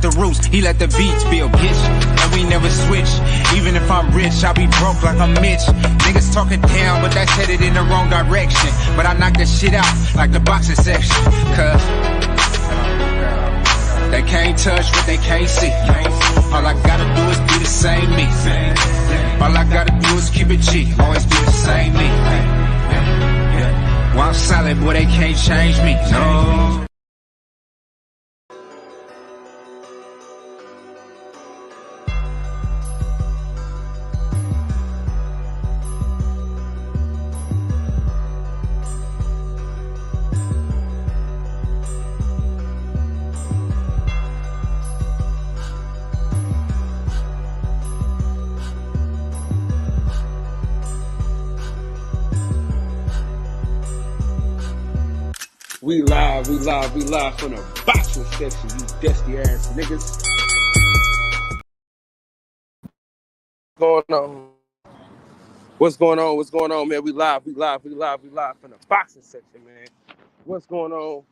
the roots, he let the beats build, bitch. And we never switch. Even if I'm rich, I'll be broke like I'm Mitch. Niggas talking down, but that's headed in the wrong direction. But I knock that shit out like the boxing section. Cause they can't touch what they can't see. All I gotta do is be the same me. All I gotta do is keep it G. Always be the same me. While I'm solid, boy, they can't change me. No. We live from the boxing section, you dusty ass niggas. What's going on, man? We live from the boxing section, man. What's going on?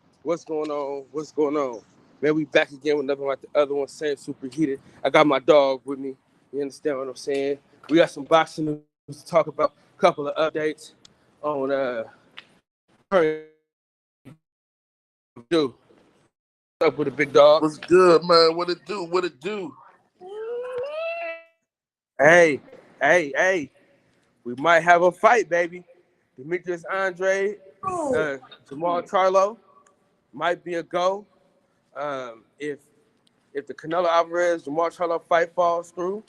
Man, we back again with nothing like the other one, same super heated. I got my dog with me. You understand what I'm saying? We got some boxing news to talk about, a couple of updates on current. What's up with the big dog? What's good, man? What it do? Hey. We might have a fight, baby. Demetrius Andrade, Jermall Charlo might be a go. If the Canelo Alvarez Jermall Charlo fight falls through,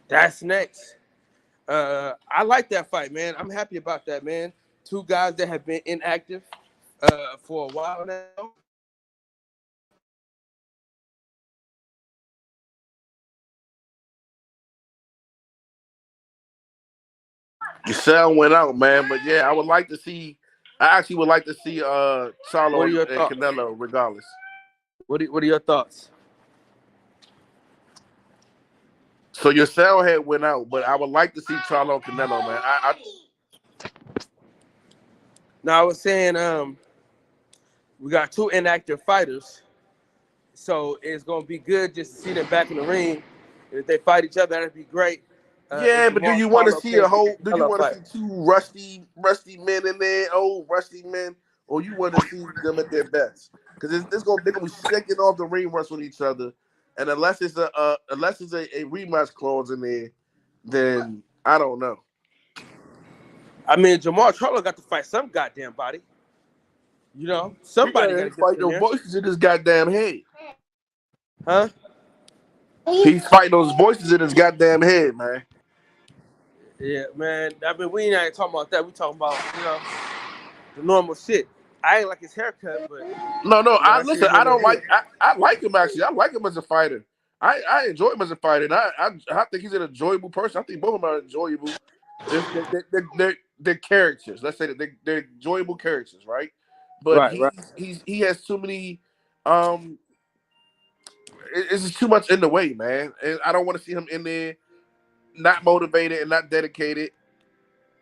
that's next. I like that fight, man. I'm happy about that, man. Two guys that have been inactive for a while now. The sound went out, man. But yeah, I actually would like to see Charlo and Canelo, regardless. What are your thoughts? So your sound had went out, but I would like to see Charlo and Canelo, man. Now I was saying, we got two inactive fighters, so it's gonna be good just to see them back in the ring. And if they fight each other, that'd be great. Yeah, but do you want to see two rusty men in there, old rusty men, or you want to see them at their best? Because they're gonna be shaking off the ring rust with each other, and unless it's a rematch clause in there, then I don't know. I mean, Jermall Charlo got to fight some goddamn body. You know, somebody got to fight those voices in his goddamn head. Huh? He's fighting those voices in his goddamn head, man. Yeah, man. I mean, we ain't talking about that. We talking about, the normal shit. I ain't like his haircut, but no. I like him actually. I like him as a fighter. I enjoy him as a fighter. And I think he's an enjoyable person. I think both of them are enjoyable. They're characters. Let's say that they're enjoyable characters, right? But he has too many. It's just too much in the way, man. And I don't want to see him in there not motivated and not dedicated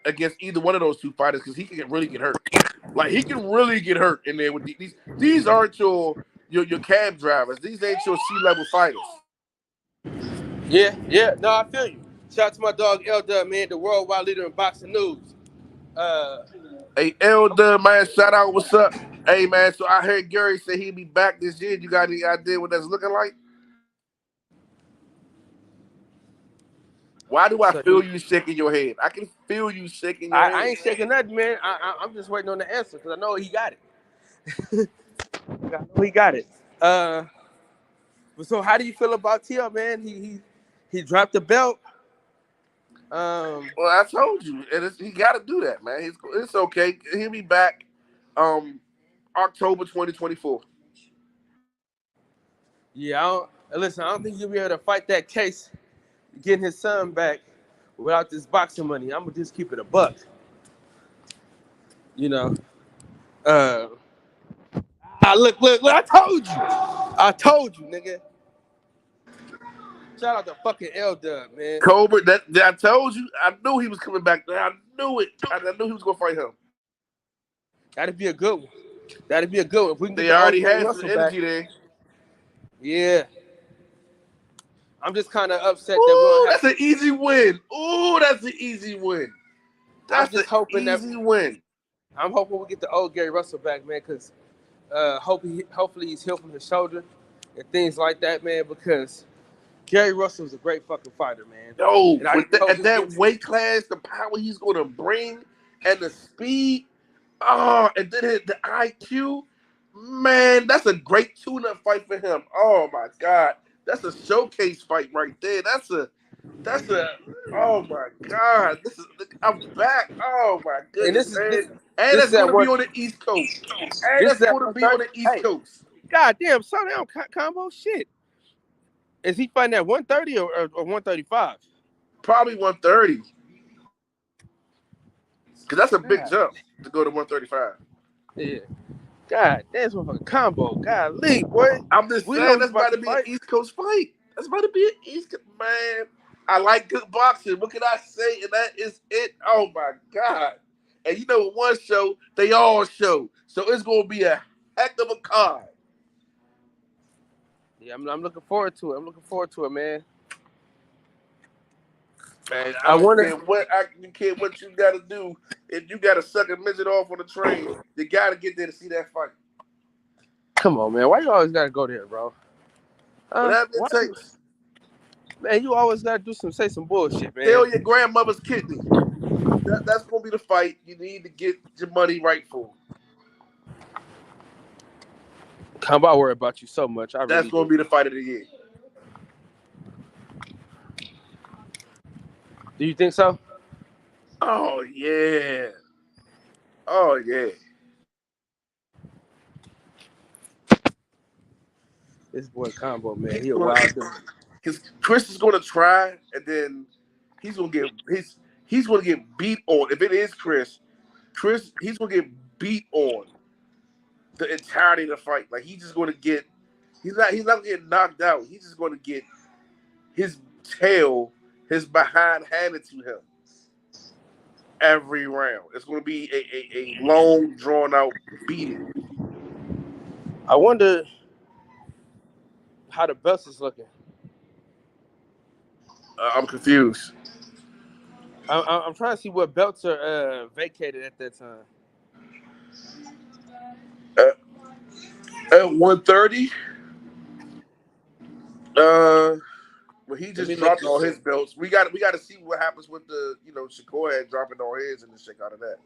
against either one of those two fighters because he can really get hurt. Like he can really get hurt in there with these. These aren't your cab drivers. These ain't your C-level fighters. Yeah. No, I feel you. Shout out to my dog L-Dub, man, the worldwide leader in boxing news. Hey, L-Dub, man, shout out. What's up? Hey, man, so I heard Gary say he'll be back this year. You got any idea what that's looking like? Why do I feel you shaking your head? I can feel you shaking your head. I ain't shaking nothing, man. I'm just waiting on the answer because I know he got it. So how do you feel about Tio, man? He dropped the belt. Well, I told you, he got to do that, man. It's okay. He'll be back October 2024. Yeah, I don't think he'll be able to fight that case, getting his son back without this boxing money. I'm gonna just keep it a buck. Look, I told you, nigga. Shout out to fucking L-Dub, man. Cobra, that I told you. I knew he was coming back. I knew it. I knew he was gonna fight him. That'd be a good one. If we can they already had some energy there. Yeah. I'm just kind of upset that we don't Ooh, have. that's an easy win. Ooh, that's an easy win. I'm That's an just hoping easy win. I'm hoping we get the old Gary Russell back, man, because hopefully he's healed from his shoulder and things like that, man, because Gary Russell is a great fucking fighter, man. Yo, And I hope at he that gets weight class, the power he's going to bring and the speed, and then the IQ, man, that's a great tune-up fight for him. Oh my God, that's a showcase fight right there. Oh my God, I'm back. Oh my and goodness, man, and this that's is at going to be one on the East Coast, and this that's is at going to be on 130. the East Hey, Coast. goddamn, slow down, combo shit. Is he fighting at 130 or 135? Probably 130, because that's a big God. jump to go to 135. Yeah. God, that's one fucking combo. Golly, boy. I'm just We know saying he's that's about about to to be an fight. East Coast fight. That's about to be an East Coast, man. I like good boxing. What can I say? And that is it. Oh my God. And you know, one show, they all show. So it's gonna be a heck of a card. Yeah, I'm looking forward to it. I'm looking forward to it, man. Man, I wonder. I don't care what you gotta do. If you gotta suck a midget off on the train, you gotta get there to see that fight. Come on, man. Why you always gotta go there, bro? Whatever it Why takes. man, you always gotta say some bullshit, man. Sell your grandmother's kidney. That's gonna be the fight. You need to get your money right for. Come on, I worry about you so much. I That's really gonna do. be the fight of the year. Do you think so? Oh yeah. Oh yeah. This boy combo, man. He's He a gonna wild dude. Because Chris is gonna try, and then he's gonna get beat on. If it is Chris, he's gonna get beat on the entirety of the fight. Like he's just gonna get. He's not getting knocked out. He's just gonna get his his behind handed to him every round. It's gonna be a long, drawn out beating. I wonder how the belts is looking. I'm confused. I'm trying to see what belts are vacated at that time. At 130, well, he just dropped all his belts. We got to see what happens with the Shakur had dropping all his and the shit out of that.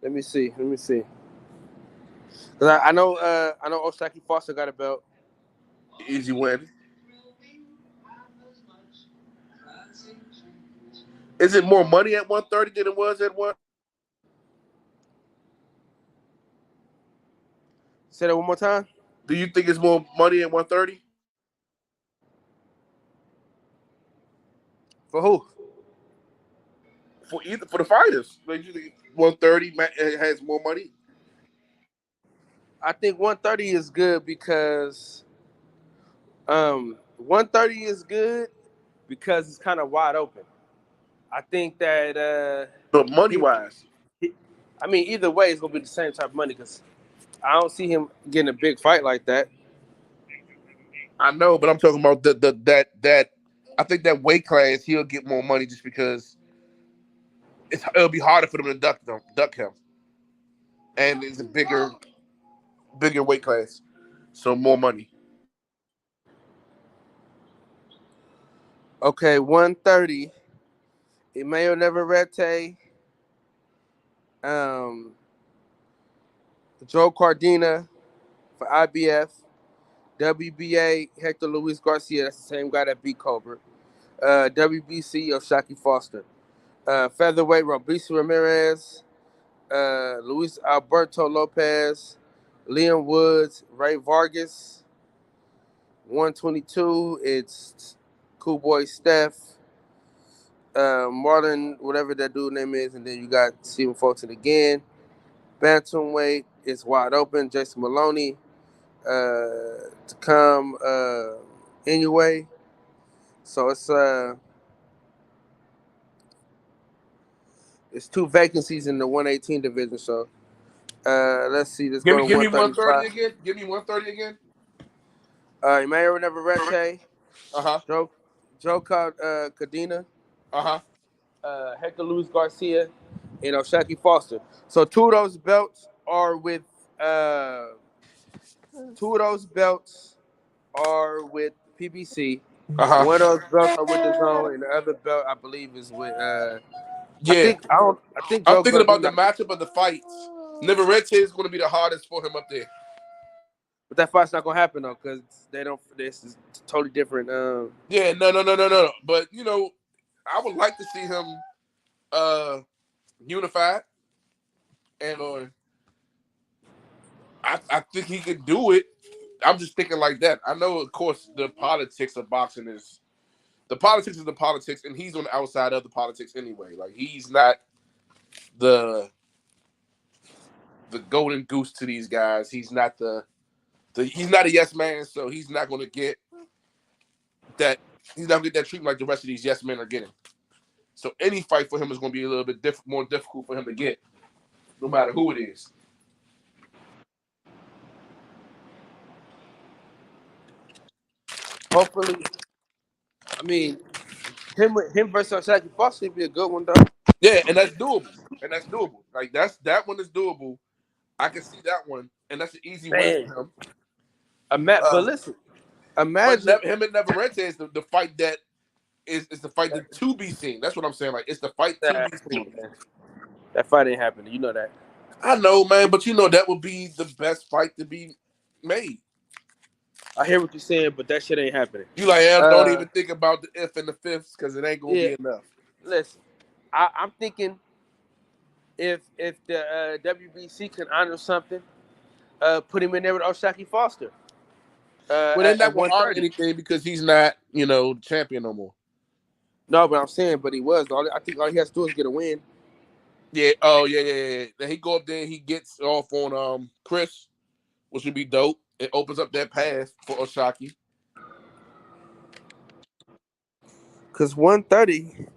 Let me see. Cause I know Osaki Foster got a belt. Easy win. Is it more money at 130 than it was at what? Say that one more time. Do you think it's more money at 130? For who? For the fighters. Like, you think 130 has more money? I think 130 is good because 130 is good because it's kind of wide open. I think that But money wise. I mean, either way, it's gonna be the same type of money because I don't see him getting a big fight like that. I know, but I'm talking about that. I think that weight class he'll get more money just because it'll be harder for them to duck him, and it's a bigger weight class, so more money. Okay, 130. Emmanuel Navarrete, Joe Cardina for IBF, WBA Hector Luis Garcia. That's the same guy that beat Cobra. WBC Osaki Foster. Featherweight Roberto Ramirez, Luis Alberto Lopez, Liam Woods, Ray Vargas. 122, it's Cool Boy Steph, Marlon, whatever that dude name is, and then you got Stephen Fulton again. Bantamweight is wide open. Jason Maloney to come anyway. So it's two vacancies in the 118 division. So let's see. Let's Give go me to 135. 130 again. Give me 130 again. Emmanuel Navarrete. Joe Cadena. Hector Luis Garcia. And Shaki Foster. So two of those belts are with PBC. One of those belts are with the Zone, and the other belt I believe is with Yeah. I think I'm Joe's thinking about the that. matchup of the fights. Navarrete is going to be the hardest for him up there. But that fight's not gonna happen though, because they don't. This is totally different. Yeah, no. But you know, I would like to see him unified, and I think he could do it. I'm just thinking like that. I know, of course, the politics of boxing is the politics, and he's on the outside of the politics anyway. Like he's not the golden goose to these guys. He's not he's not a yes man, so he's not going to get that. He's not going to get that treatment like the rest of these yes men are getting. So any fight for him is going to be a little bit more difficult for him to get, no matter who it is. Hopefully, I mean, him versus Shaki Foster would be a good one though. Yeah, and that's doable. Like that one is doable. I can see that one, and that's an easy win for him. But listen, imagine him and Navarrete is the fight that is the fight that to be seen. That's what I'm saying. Like it's the fight to be seen. That fight ain't happening. You know that. I know, man, but you know that would be the best fight to be made. I hear what you're saying, but that shit ain't happening. You like, don't even think about the if and the fifths because it ain't gonna be enough. Listen, I'm thinking if the WBC can honor something, put him in there with Shaki Foster. Well, they're not gonna honor anything because he's not, champion no more. No, but I'm saying, but he was. I think all he has to do is get a win. Yeah. Oh, yeah. Then he go up there and he gets off on Chris, which would be dope. It opens up that path for Oshaki. Because 130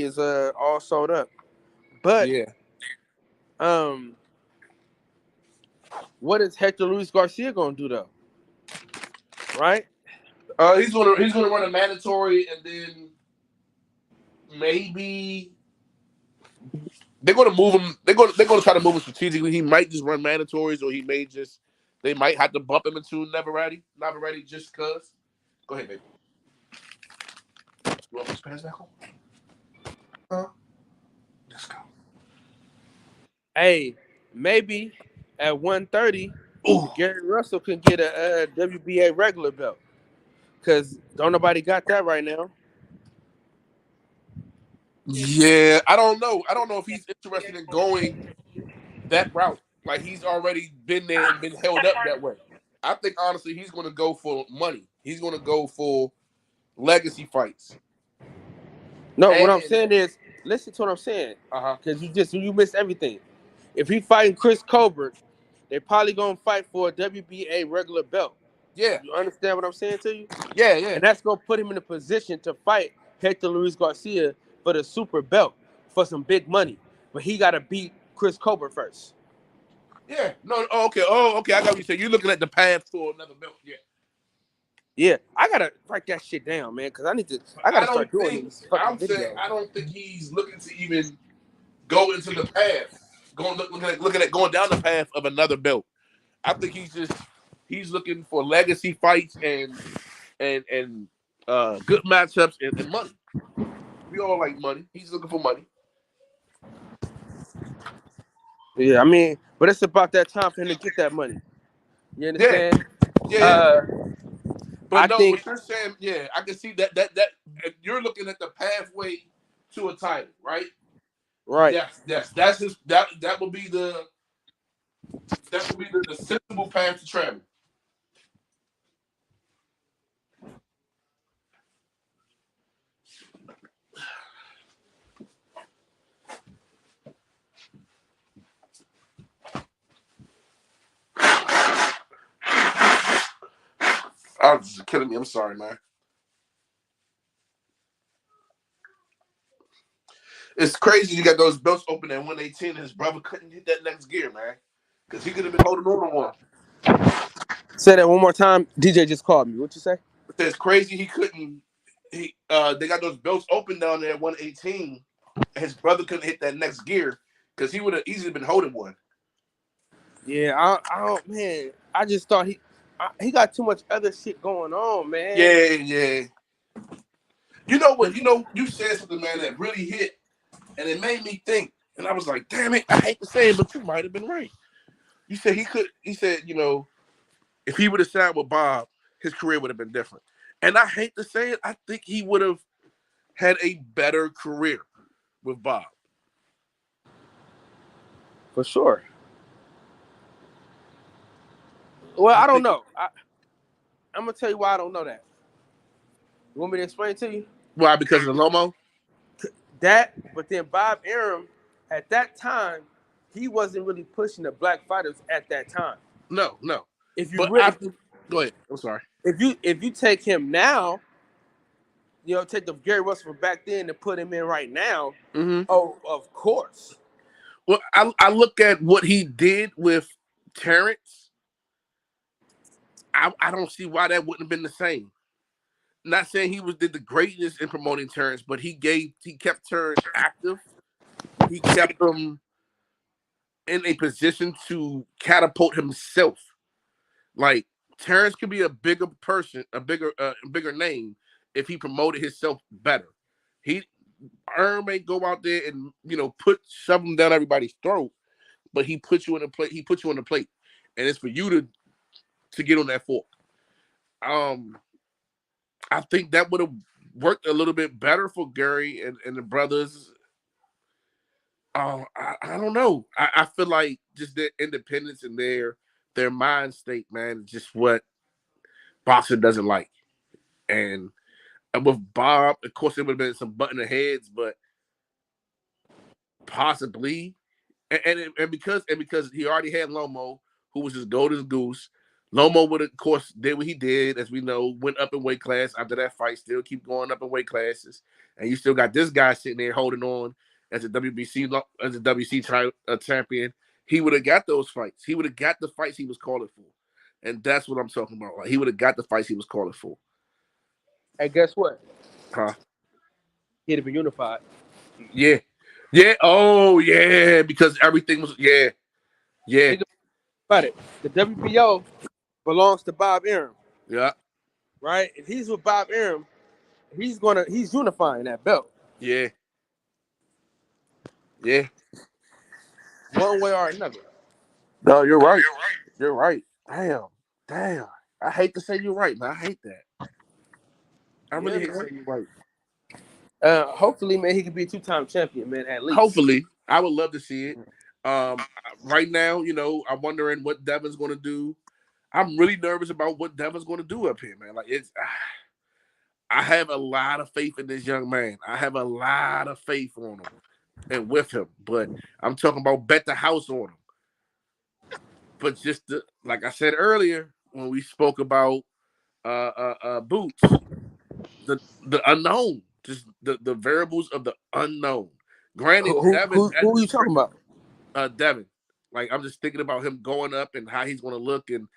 is all sold up. But what is Hector Luis Garcia gonna do though? Right? He's gonna run a mandatory, and then maybe they're gonna move him. They're gonna try to move him strategically. He might just run mandatories, or they might have to bump him into Navarrete just cause. Go ahead, baby. You want to pass back home? Let's go. Hey, maybe at 130, Gary Russell can get a WBA regular belt. Because don't nobody got that right now. Yeah, I don't know. I don't know if he's interested in going that route. Like he's already been there and been held up that way. I think honestly he's going to go for money. He's going to go for legacy fights. No, what I'm saying is, listen to what I'm saying. Because you missed everything. If he fighting Chris Colbert, they're probably going to fight for a WBA regular belt. Yeah. You understand what I'm saying to you? Yeah. And that's going to put him in a position to fight Hector Luis Garcia for the super belt for some big money. But he got to beat Chris Colbert first. Yeah. No. Okay. I got what you saying. You're looking at the path to another belt. Yeah. Yeah. I got to write that shit down, man, because I got to start doing these fucking videos. I don't think he's looking to even go into the path. Looking at going down the path of another belt. I think he's looking for legacy fights and good matchups and money. We all like money. He's looking for money. Yeah, I mean, but it's about that time for him to get that money. You understand? Yeah. But what you're saying, yeah, I can see that you're looking at the pathway to a title, right? Right. Yes. That will be the sensible path to travel. Oh, this is killing me. I'm sorry, man. It's crazy you got those belts open at 118 and his brother couldn't hit that next gear, man. Because he could have been holding on to one. Say that one more time. DJ just called me. What you say? It's crazy he couldn't. They got those belts open down there at 118. His brother couldn't hit that next gear because he would have easily been holding one. Yeah, I don't, man. I just thought he got too much other shit going on, man. Yeah. You know what? You said something, man, that really hit, and it made me think. And I was like, damn it, I hate to say it, but you might have been right. You said he said, if he would have signed with Bob, his career would have been different. And I hate to say it, I think he would have had a better career with Bob. For sure. Well, I don't know. I'm going to tell you why I don't know that. You want me to explain to you? Why? Because of the Lomo? But then Bob Arum, at that time, he wasn't really pushing the black fighters at that time. No. If you but really, go ahead. I'm sorry. If you take him now, take the Gary Russell from back then and put him in right now. Mm-hmm. Oh, of course. Well, I look at what he did with Terrence. I don't see why that wouldn't have been the same. Not saying he did the greatness in promoting Terrence, but he kept Terrence active. He kept him in a position to catapult himself. Like Terrence could be a bigger person, a bigger name if he promoted himself better. Erm may go out there and put something down everybody's throat, but he puts you in the plate. He puts you on the plate, and it's for you to get on that fork. I think that would have worked a little bit better for Gary and the brothers. I don't know. I feel like just their independence and their mind state, man, is just what boxing doesn't like. And with Bob, of course, there would have been some button heads, but possibly, and because he already had Lomo, who was his golden goose. Lomo would, of course, did what he did, as we know, went up in weight class after that fight, still keep going up in weight classes. And you still got this guy sitting there holding on as a WC champion. He would have got those fights. He would have got the fights he was calling for. And that's what I'm talking about. Like, he would have got the fights he was calling for. And guess what? Huh? He'd have been unified. Yeah. Yeah. Oh, yeah. Because everything was, yeah. Yeah. About it. The WBO belongs to Bob Arum. Yeah. Right? If he's with Bob Arum, he's unifying that belt. Yeah. Yeah. One way or another. No, you're right. You're right. Damn. I hate to say you're right, man. I hate that. I really hate to say you're right. Hopefully, man, he could be a 2-time champion, man, at least. Hopefully. I would love to see it. Right now, I'm wondering what Devin's going to do. I'm really nervous about what Devin's going to do up here, man. Like, I have a lot of faith in this young man. I have a lot of faith on him and with him. But I'm talking about bet the house on him. But just like I said earlier when we spoke about Boots, the unknown, just the variables of the unknown. Granted, who are you talking about? Devin. Like, I'm just thinking about him going up and how he's going to look, and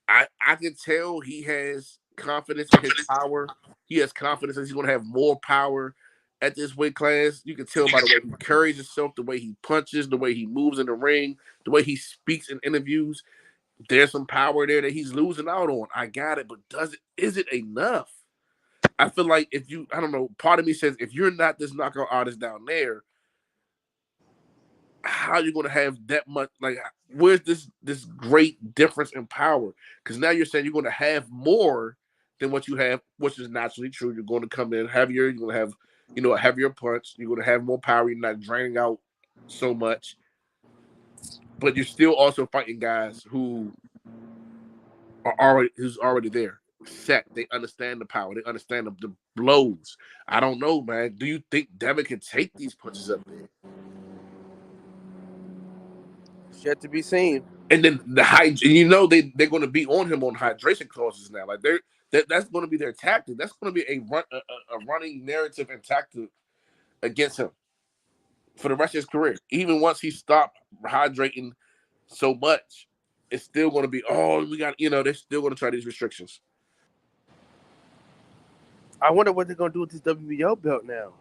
I can tell he has confidence in his power. He has confidence that he's going to have more power at this weight class. You can tell by the way he carries himself, the way he punches, the way he moves in the ring, the way he speaks in interviews. There's some power there that he's losing out on. I got it, but is it enough? I feel like I don't know, part of me says if you're not this knockout artist down there, how are you going to have that much? Like, where's this great difference in power? Because now you're saying you're going to have more than what you have, which is naturally true. You're going to come in heavier. You're going to have, a heavier punch. You're going to have more power. You're not draining out so much. But you're still also fighting guys who's already there, set. They understand the power. They understand the blows. I don't know, man. Do you think Devin can take these punches up there? Yet to be seen. And then they're going to be on him on hydration clauses now. Like that's going to be their tactic. That's going to be a running narrative and tactic against him for the rest of his career. Even once he stopped hydrating so much, it's still going to be, we got, they're still going to try these restrictions. I wonder what they're going to do with this WBO belt now.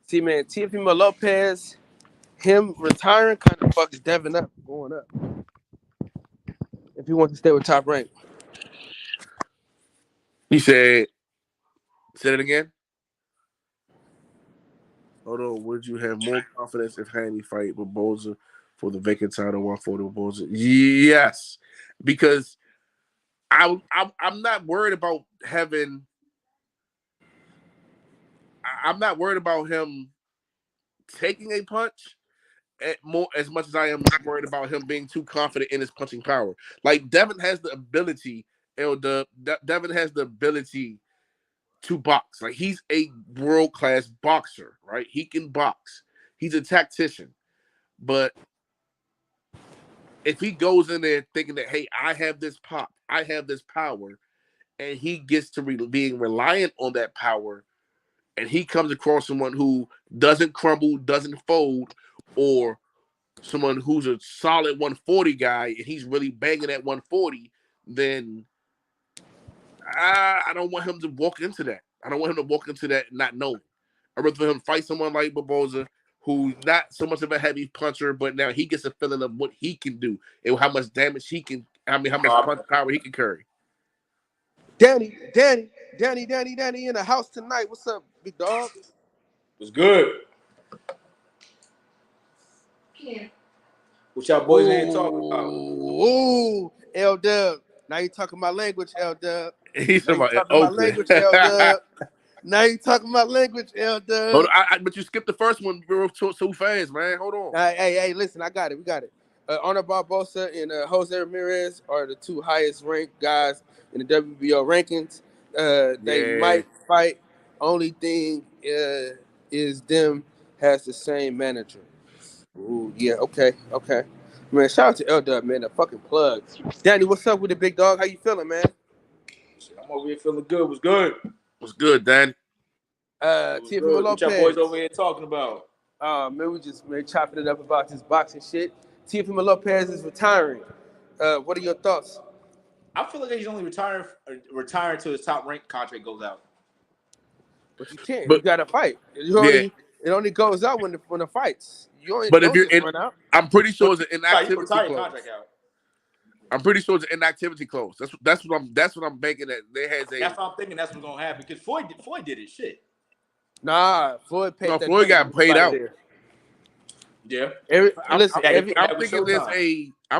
See, man, Teofimo Lopez, him retiring kind of fucks Devin up, going up. If he wants to stay with Top Rank. He said it again? Hold on, would you have more confidence if Haney fight with Barboza for the vacant title 140 with Barboza? Yes, because I'm not worried about having. I'm not worried about him taking a punch as much as I am worried about him being too confident in his punching power. Like Devin has the ability, Devin has the ability to box. Like he's a world-class boxer, right? He can box. He's a tactician. But if he goes in there thinking that, hey, I have this pop, I have this power, and he gets to being reliant on that power, and he comes across someone who doesn't crumble, doesn't fold, or someone who's a solid 140 guy, and he's really banging at 140, then I don't want him to walk into that. I don't want him to walk into that not knowing. I'd rather for him fight someone like Barboza, who's not so much of a heavy puncher, but now he gets a feeling of what he can do and how much damage he can, how much punch power he can carry. Danny in the house tonight. What's up, big dog? What's good? Yeah. What y'all boys ain't talking about? Ooh, L-Dub. Now you talking my language, L-Dub. He's talking about my language, L-Dub. Now you talking my language, L-Dub. But you skipped the first one so fast, man. Hold on. Hey, listen, I got it. We got it. Honor Barboza and Jose Ramirez are the two highest ranked guys in the WBO rankings. They might fight. Only thing is them has the same manager. Ooh, yeah, okay. Man, shout out to L-Dub, man, the fucking plug. Danny, what's up with the big dog? How you feeling, man? I'm over here feeling good. What's good? What's good, Danny? Teofimo Lopez. What y'all boys over here talking about? Man, we just chopping it up about this boxing shit. Teofimo Lopez is retiring. What are your thoughts? I feel like he's only retiring until his Top Rank contract goes out. But you can't. You got to fight. It only goes out when the fights. But if you're I'm pretty sure it's an inactivity clause. I'm pretty sure it's an inactivity clause. That's what I'm banking that there has a. That's what I'm thinking. That's what's gonna happen because Floyd did his shit. Nah, Floyd paid. No, Floyd got paid out. Yeah. I'm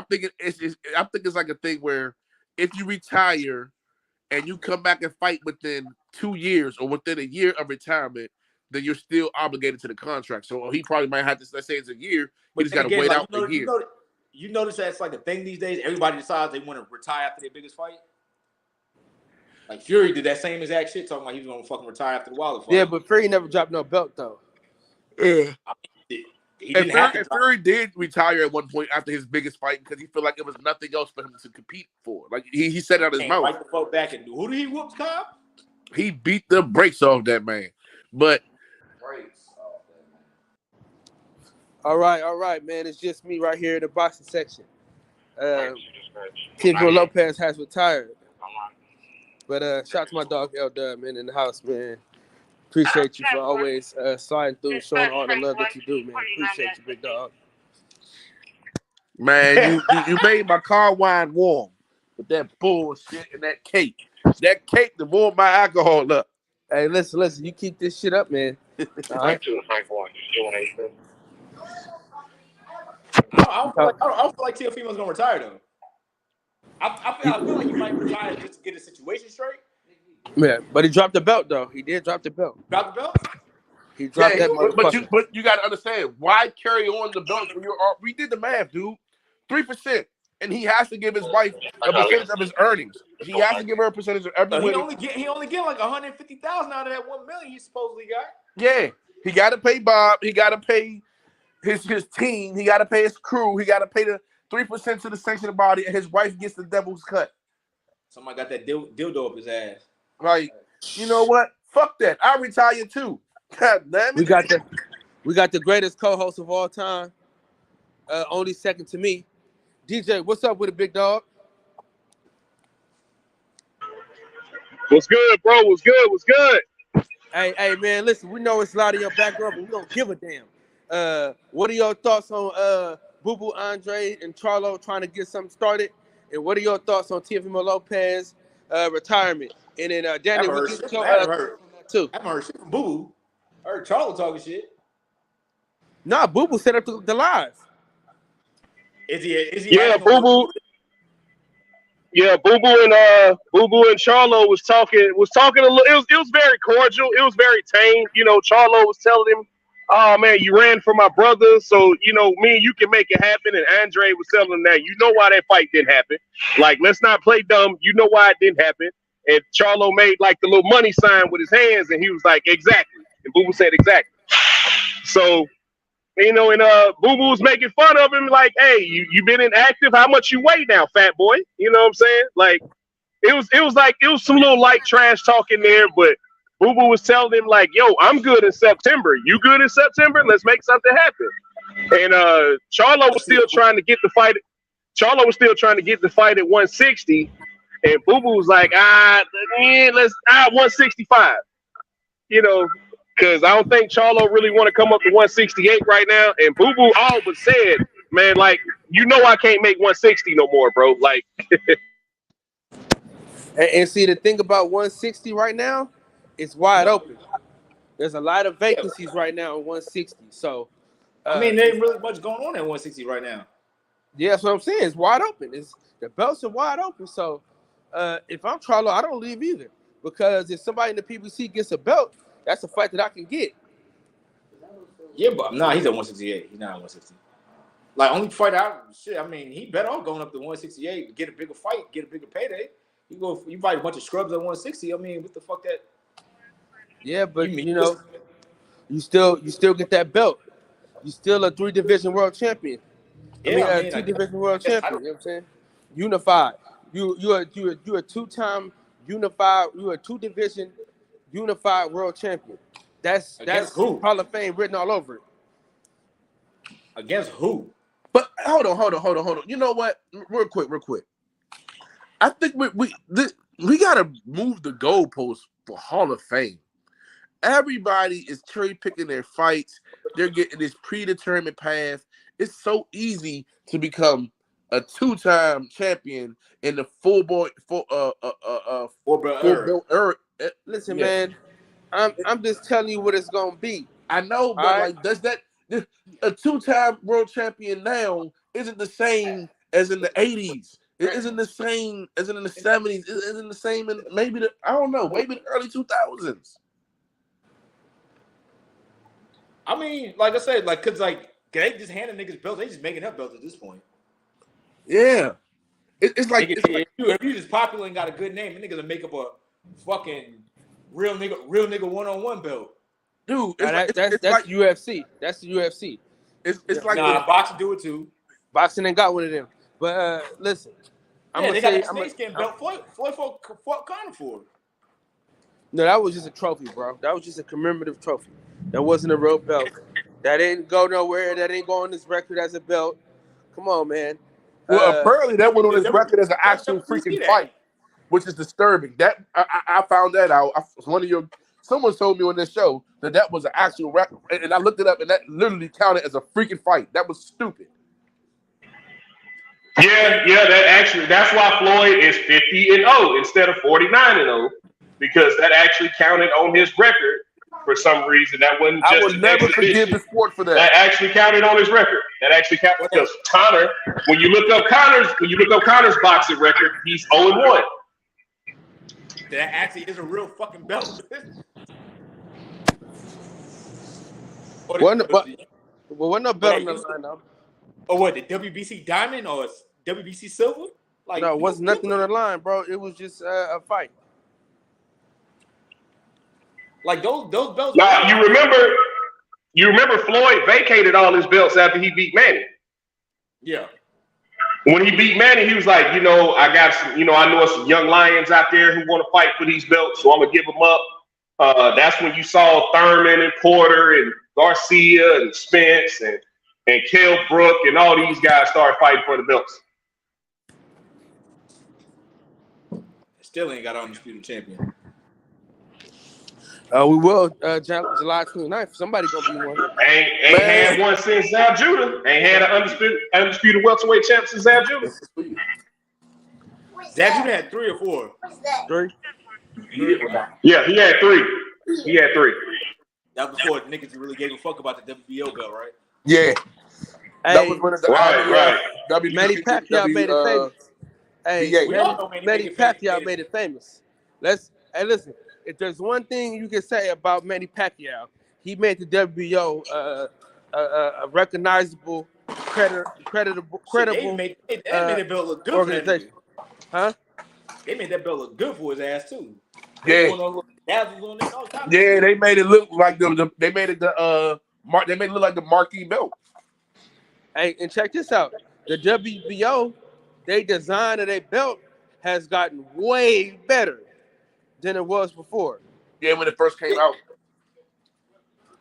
thinking it's like a thing where if you retire and you come back and fight within 2 years or within a year of retirement, then you're still obligated to the contract. So he probably might have to, let's say it's a year, but he's got to wait out a year. You notice that it's like a thing these days. Everybody decides they want to retire after their biggest fight. Like Fury did that same exact shit, talking like he was gonna fucking retire after the Wilder fight. Yeah, but Fury never dropped no belt though. Yeah. Fury did retire at one point after his biggest fight because he felt like it was nothing else for him to compete for. Like he said it out of his mouth. Right the fuck back and who did he whoop, Cobb? He beat the brakes off that man. But all right, man. It's just me right here in the boxing section. Teofimo Lopez has retired. But shout out to my dog L-Dub, man, in the house, man. Appreciate you for always sliding through, showing all the love that you do, man. Appreciate you, big dog. Man, you made my car wine warm with that bullshit and that cake. That cake to warm my alcohol up. Hey, listen. You keep this shit up, man. All right. I don't feel like Teofimo's gonna retire though. I feel like he might retire just to get his situation straight. Yeah, but he dropped the belt though. He did drop the belt. Drop the belt? He dropped that. But you got to understand why carry on the belt when you're. We did the math, dude. 3%, and he has to give his wife a percentage of his earnings. He has to give her a percentage of every. He only get like $150,000 out of that $1 million he supposedly got. Yeah, he got to pay Bob. He got to pay his team. He got to pay his crew. He got to pay the 3% to the sanctioned body, and his wife gets the devil's cut. Somebody got that dildo up his ass. Like, you know what? Fuck that. I retire too. God damn it. We got that. We got the greatest co-host of all time, only second to me. DJ, what's up with it, big dog? What's good, bro? What's good? What's good? Hey, man, listen, we know it's loud in your background, but we don't give a damn. What are your thoughts on Boo Boo Andre and Charlo trying to get something started? And what are your thoughts on Teofimo Lopez retirement? And then Danny, we get your too. I haven't heard shit from Boo Boo. I heard Charlo talking shit. Nah, Boo Boo set up the live. Is he? Yeah, Boo Boo. Yeah, Boo Boo and Charlo was talking a little. It was very cordial. It was very tame. You know, Charlo was telling him, "Oh man, you ran for my brother, so you know me and you can make it happen." And Andre was telling him that you know why that fight didn't happen. Like, let's not play dumb. You know why it didn't happen. And Charlo made like the little money sign with his hands, and he was like, "Exactly." And Boo Boo said, "Exactly." So. You know, and Boo Boo was making fun of him, like, "Hey, you been inactive? How much you weigh now, fat boy?" You know what I'm saying? Like, it was some little light trash talk in there, but Boo Boo was telling him, like, "Yo, I'm good in September. You good in September? Let's make something happen." And Charlo was still trying to get the fight. Charlo was still trying to get the fight at 160, and Boo Boo was like, let's 165. You know. Because I don't think Charlo really want to come up to 168 right now. And Boo Boo all but said, man, like, you know I can't make 160 no more, bro. Like, and see, the thing about 160 right now, it's wide open. There's a lot of vacancies right now at 160. So, I mean, there ain't really much going on at 160 right now. Yeah, that's what I'm saying. It's wide open. The belts are wide open. So, if I'm Charlo, I don't leave either. Because if somebody in the PBC gets a belt, that's a fight that I can get. Yeah, but nah, he's at 168. He's not at 160. Like, only fight out, shit. I mean, he better off going up to 168 to get a bigger fight, get a bigger payday. You fight a bunch of scrubs at 160. I mean, what the fuck that? Yeah, but you know, you still get that belt. You still a 3-division world champion. Yeah, a 2-division world champion. You know what I'm saying? Unified. You a 2-time unified. You a 2-division unified world champion. That's who? Hall of Fame written all over it. Against who? But hold on. You know what? Real quick. I think we gotta move the goalposts for Hall of Fame. Everybody is cherry picking their fights. They're getting this predetermined path. It's so easy to become a 2-time champion in the full Listen, man, I'm just telling you what it's gonna be. I know, but like, does that a 2-time world champion now isn't the same as in the 80s? It isn't the same as in the 70s. It isn't the same in maybe the early 2000s. I mean, like I said, like, cause like they just handing niggas belts. They just making up belts at this point. Yeah, it's like if you just popular and got a good name, niggas will make up a fucking real nigga one-on-one belt. Dude, that's like UFC. That's the UFC. It's like boxing do it too. Boxing ain't got one of them. But listen, I'm gonna say I'm getting belt. Floyd fought Conor for it. No, that was just a trophy, bro. That was just a commemorative trophy. That wasn't a real belt. That didn't go nowhere. That didn't go on his record as a belt. Come on, man. Well, apparently that went on his record as an actual freaking fight, which is disturbing. That I found that out. Someone told me on this show that was an actual record, and I looked it up, and that literally counted as a freaking fight. That was stupid. Yeah, that's why Floyd is 50-0 instead of 49-0, because that actually counted on his record for some reason. That wasn't just I would never forgive the sport for that. That actually counted on his record. That actually counted because Conor, when you look up Conor's boxing record, he's 0-1. That actually is a real fucking belt. Wasn't no belt on the line though. Or what, the WBC Diamond or WBC Silver? Like, no, it wasn't nothing on the line, bro. It was just a fight. Like those belts. Now you remember Floyd vacated all his belts after he beat Manny. Yeah. When he beat Manny, he was like, I got some, I know some young lions out there who want to fight for these belts, so I'm gonna give them up. That's when you saw Thurman and Porter and Garcia and Spence and Kell Brook and all these guys started fighting for the belts. Still ain't got an undisputed champion. We will July 29th. Somebody gonna be one. Ain't had one since Zab Judah. Ain't had an undisputed welterweight champ since Zab Judah. Zab Judah had 3 or 4. 3. Yeah, he had 3. He had 3. That was before niggas really gave a fuck about the WBO belt, right? Yeah. Hey, That was when the right. Manny Pacquiao made it famous. Hey, We all know Manny Pacquiao made it famous. Listen. If there's one thing you can say about Manny Pacquiao, he made the WBO a recognizable, credible They made that belt look good organization. For they made that belt look good for his ass too. Yeah. Yeah, they made it look like they made it look like the marquee belt. Hey, and check this out. The WBO, they design of their belt has gotten way better than it was before. Yeah, when it first came out.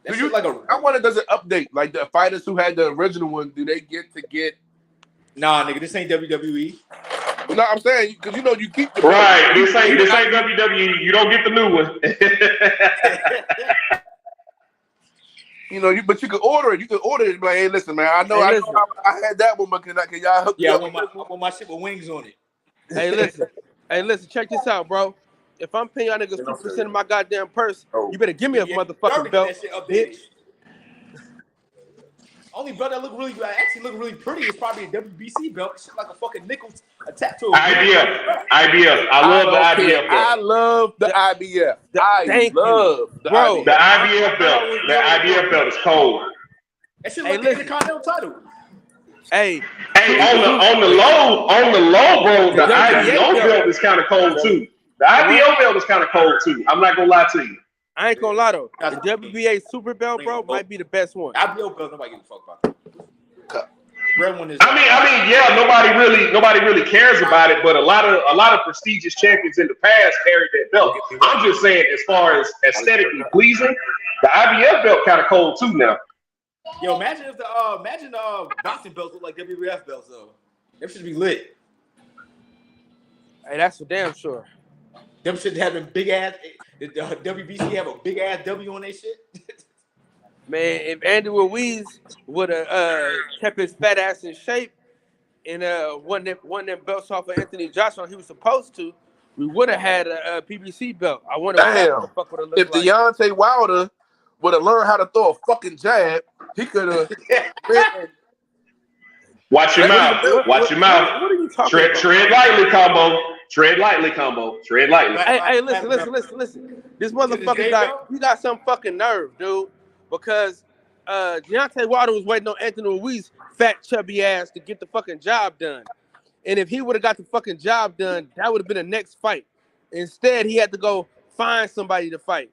I wonder, does it update? Like the fighters who had the original one, do they get? Nah, nigga, this ain't WWE. No, I'm saying because you keep the right. This ain't WWE. You don't get the new one. But you could order it. You could order it. Like, hey, listen, man. I know I had that one, but can y'all hook me up? I want my shit with wings on it. Hey, listen. Check this out, bro. If I'm paying y'all niggas 2% of my goddamn purse, you better give me a motherfucking belt, bitch. Only belt that look really pretty is probably a WBC belt. Shit like a fucking nickel attached to it. IBF. I love the IBF belt. I love the IBF. The IBF belt. The IBF belt is cold. That shit like the Intercontinental title. Hey, on the low, bro, the IBO belt is kind of cold too. The IBO belt is kind of cold too. I'm not gonna lie to you. I ain't gonna lie though. The WBA Super Belt, bro, might be the best one. IBO belt, nobody gives a fuck about that. Red one is. I mean, yeah, nobody really cares about it, but a lot of prestigious champions in the past carried that belt. I'm just saying, as far as aesthetically pleasing, the IBF belt kind of cold too now. Yo, imagine if the boxing belts look like WWF belts though. Them should be lit. Hey, that's for damn sure. Them should have a big ass. The WBC have a big ass W on their shit. Man, if Andy Ruiz would have kept his fat ass in shape and won them belts off of Anthony Joshua, he was supposed to, we would have had a PBC belt. I wonder what the fuck would have looked if like. Deontay Wilder would have learned how to throw a fucking jab, he could have. Watch your mouth. Watch your mouth. What are you talking about? Tread lightly, combo. Tread lightly. Hey, listen. This motherfucker got some fucking nerve, dude. Because Deontay Wilder was waiting on Anthony Ruiz, fat, chubby ass, to get the fucking job done. And if he would have got the fucking job done, that would have been the next fight. Instead, he had to go find somebody to fight.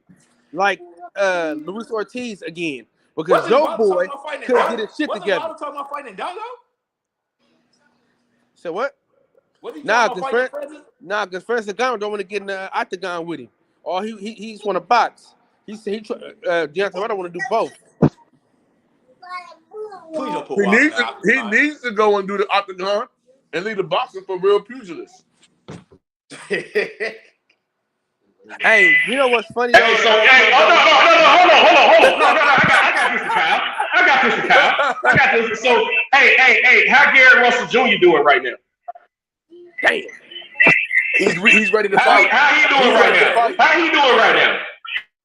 Like Luis Ortiz again. Because Joe Boy couldn't get his shit together. Wasn't talking about fighting Dago? So what? Because Francis Ngannou don't want to get in the octagon with him. Or he just want to box. He said Deontay Wilder want to do both. Please don't pull He needs to go and do the octagon and leave the boxing for real pugilists. Hey, you know what's funny? Hey, hold on. No, I got this, Kyle. So, hey, how Gary Russell Jr. doing right now? Damn. He's ready to fight. How he doing right now?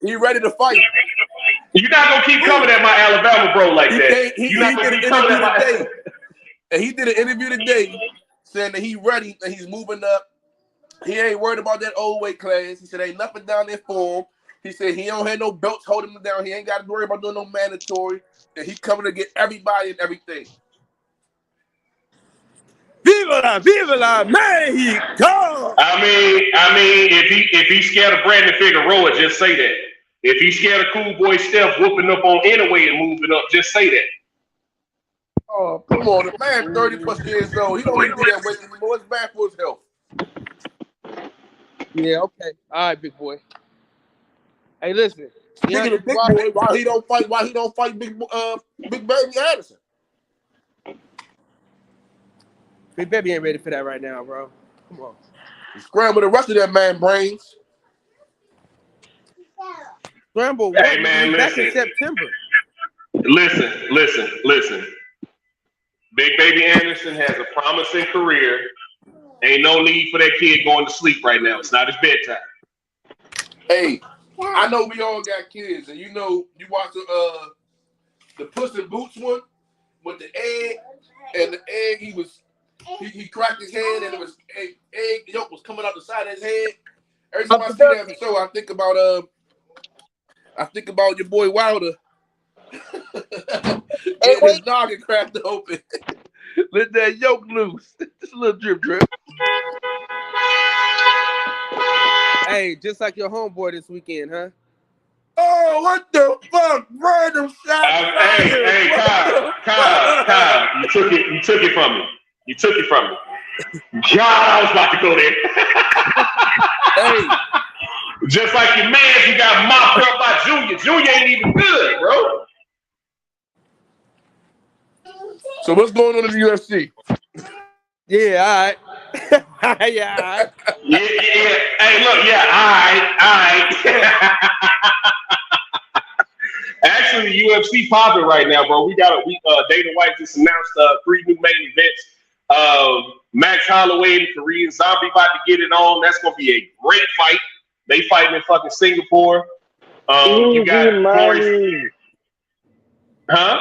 He's ready to fight. You're not gonna keep coming at my Alabama bro like that. You're not gonna keep coming at my day. And he did an interview today saying that he's ready and he's moving up. He ain't worried about that old weight class. He said ain't nothing down there for him. He said he don't have no belts holding him down. He ain't got to worry about doing no mandatory. And he coming to get everybody and everything. Viva la Mexico! I mean, if he's scared of Brandon Figueroa, just say that. If he's scared of Cool Boy Steph whooping up on Anyway and moving up, just say that. Oh, come on. The man 30 plus years old. He don't even do that weight anymore. It's bad for his health. Yeah, okay. All right, big boy. Hey, listen. Speaking of big boy, why he don't fight Big Baby Anderson? Big Baby ain't ready for that right now, bro. Come on. Scramble the rest of that man brains. Scramble Hey, man, back in listen. September. Listen. Big Baby Anderson has a promising career. Ain't no need for that kid going to sleep right now. It's not his bedtime. Hey, I know we all got kids, and you know you watch the Puss in Boots one with the egg, and the egg he cracked his head, and it was egg yolk was coming out the side of his head. Every time I see that show, I think about your boy Wilder. And his noggin cracked open. Let that yolk loose. Just a little drip. Hey, just like your homeboy this weekend, huh? Oh, what the fuck? Random shot. Hey, Kyle, you took it from me. God, I was about to go there. Hey. Just like your man, you got mopped up by Junior. Junior ain't even good, bro. So what's going on in the UFC? Yeah, all right. Yeah, all right. Yeah. Hey, look, yeah, all right. Actually, the UFC popping right now, bro. Dana White just announced 3 new main events. Max Holloway and Korean Zombie about to get it on. That's gonna be a great fight. They fighting in fucking Singapore. You got money. Huh?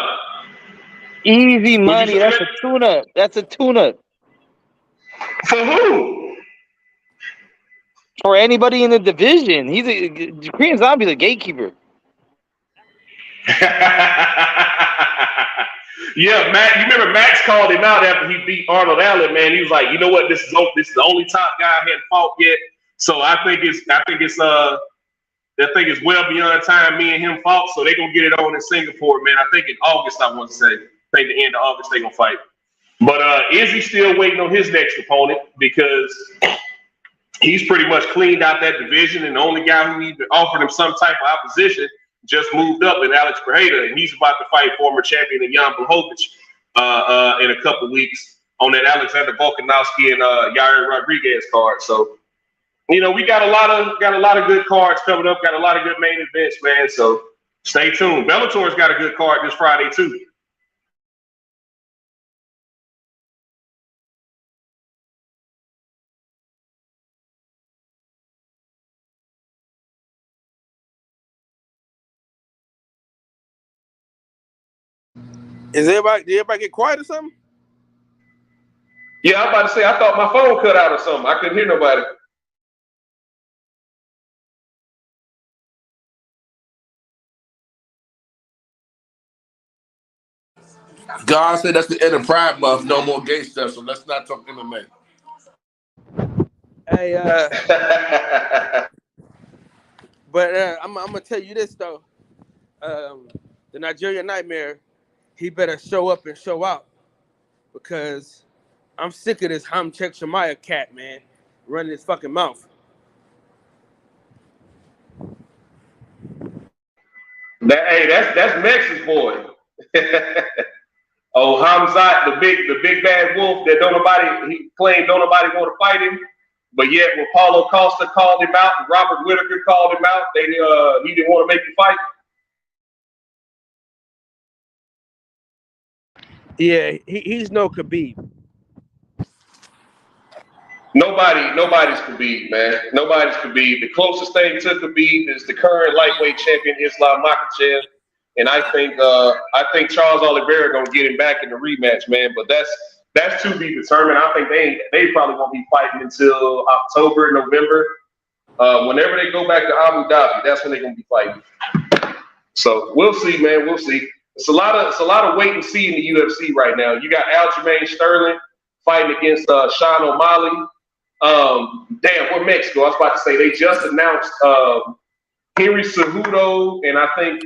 Easy money. That's a tune-up. For who? For anybody in the division. Korean Zombie, the gatekeeper. Yeah, Matt. You remember Max called him out after he beat Arnold Allen, man. He was like, you know what? This is the only top guy I hadn't fought yet. So I think it's well beyond time me and him fought. So they're gonna get it on in Singapore, man. I think in August, I want to say. I think the end of August they're gonna fight. But Izzy still waiting on his next opponent because he's pretty much cleaned out that division, and the only guy who even offered him some type of opposition just moved up in Alex Pereira, and he's about to fight former champion Jan Blachowicz in a couple weeks on that Alexander Volkanovski and Yair Rodriguez card. So, you know, we got a lot of good cards coming up, got a lot of good main events, man. So stay tuned. Bellator's got a good card this Friday too. Did everybody get quiet or something? Yeah, I'm about to say, I thought my phone cut out or something. I couldn't hear nobody. God said that's the end of Pride Month. No more gay stuff. So let's not talk MMA. Hey, but I'm gonna tell you this though. The Nigerian Nightmare, he better show up and show out because I'm sick of this Hamchek Shemaya cat, man, running his fucking mouth. That's Mex's boy. Oh, Hamzat, the big bad wolf that don't nobody want to fight him. But yet when Paulo Costa called him out, Robert Whittaker called him out, he didn't want to make the fight. Yeah, he's no Khabib. Nobody's Khabib, man. Nobody's Khabib. The closest thing to Khabib is the current lightweight champion Islam Makhachev, and I think Charles Oliveira gonna get him back in the rematch, man. But that's to be determined. I think they probably won't be fighting until October, November. Whenever they go back to Abu Dhabi, that's when they're gonna be fighting. So we'll see, man. We'll see. It's a lot of wait and see in the UFC right now. You got Aljamain Sterling fighting against Sean O'Malley. We're Mexico. I was about to say they just announced Henry Cejudo and I think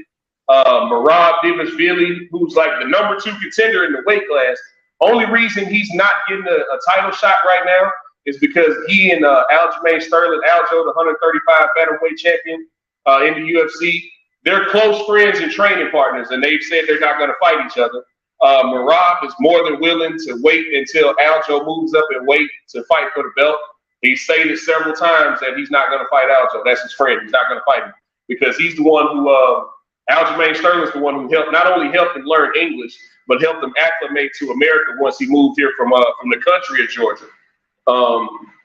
Merab Dvalishvili, who's like the number 2 contender in the weight class. Only reason he's not getting a title shot right now is because he and Aljamain Sterling, Aljo, the 135 bantamweight champion in the UFC, they're close friends and training partners, and they've said they're not going to fight each other. Merab is more than willing to wait until Aljo moves up and wait to fight for the belt. He stated several times that he's not going to fight Aljo. That's his friend. He's not going to fight him because he's the one who Aljamain Sterling's the one who not only helped him learn English, but helped him acclimate to America once he moved here from the country of Georgia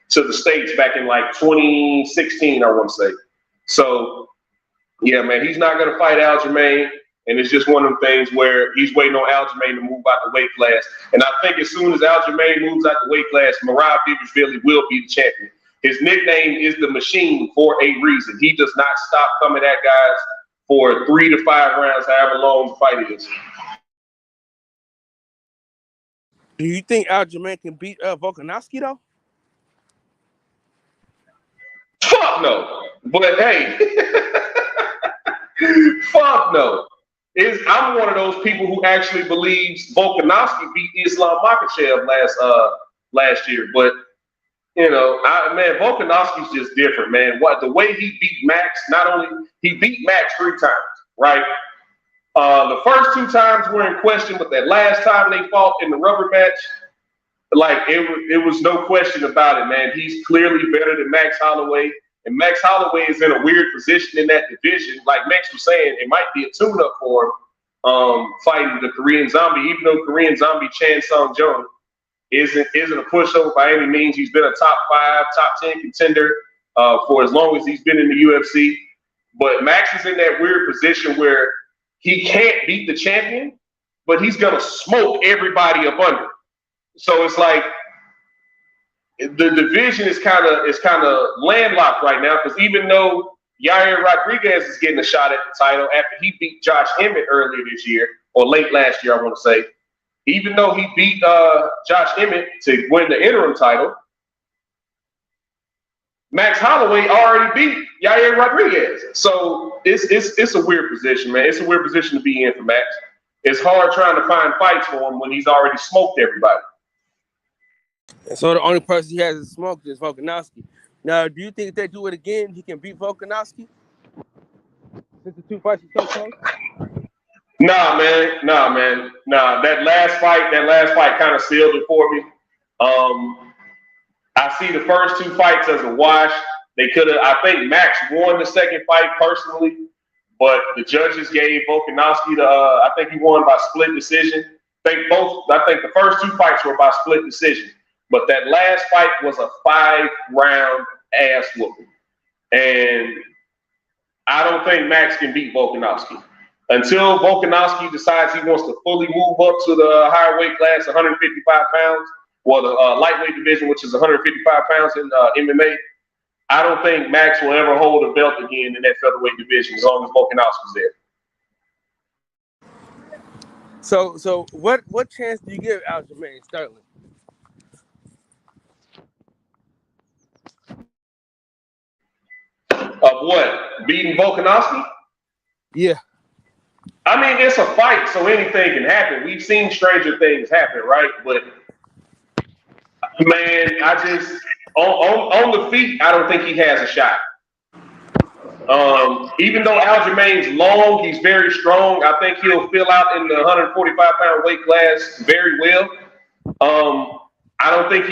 to the States back in like 2016, I want to say. So, yeah, man, he's not going to fight Aljamain. And it's just one of them things where he's waiting on Aljamain to move out the weight class. And I think as soon as Aljamain moves out the weight class, Merab Dvalishvili will be the champion. His nickname is the Machine for a reason. He does not stop coming at guys for 3 to 5 rounds, however long the fight is. Do you think Aljamain can beat Volkanovski though? Fuck no. But hey, fuck no. I'm one of those people who actually believes Volkanovski beat Islam Makhachev last year. But you know, man, Volkanovski's just different, man. The way he beat Max, not only he beat Max 3 times, right? The first 2 times were in question, but that last time they fought in the rubber match, like it was no question about it, man. He's clearly better than Max Holloway. And Max Holloway is in a weird position in that division. Like Max was saying, it might be a tune-up for him fighting the Korean Zombie, even though Korean Zombie Chan Sung Jung isn't a pushover by any means. He's been a top 5, top 10 contender for as long as he's been in the UFC. But Max is in that weird position where he can't beat the champion, but he's gonna smoke everybody up under. So it's like the division is kind of landlocked right now because even though Yair Rodriguez is getting a shot at the title after he beat Josh Emmett earlier this year or late last year, I want to say, even though he beat Josh Emmett to win the interim title, Max Holloway already beat Yair Rodriguez. So it's a weird position, man. It's a weird position to be in for Max. It's hard trying to find fights for him when he's already smoked everybody. And so the only person he hasn't smoked is Volkanovski. Now, do you think if they do it again, he can beat Volkanovski? Since the 2 fights are so close? Nah, man. That last fight kind of sealed it for me. I see the first 2 fights as a wash. They could have. I think Max won the second fight personally, but the judges gave Volkanovski I think he won by split decision. I think the first 2 fights were by split decision. But that last fight was a 5-round ass whooping. And I don't think Max can beat Volkanovski. Until Volkanovski decides he wants to fully move up to the higher weight class, 155 pounds, or the lightweight division, which is 155 pounds in MMA, I don't think Max will ever hold a belt again in that featherweight division as long as Volkanovski's there. So what chance do you give Aljamain Sterling? Of what? Beating Volkanovski? Yeah. I mean, it's a fight, so anything can happen. We've seen stranger things happen, right? But, man, I just, on the feet, I don't think he has a shot. Even though Aljamain's long, he's very strong. I think he'll fill out in the 145-pound weight class very well. I don't think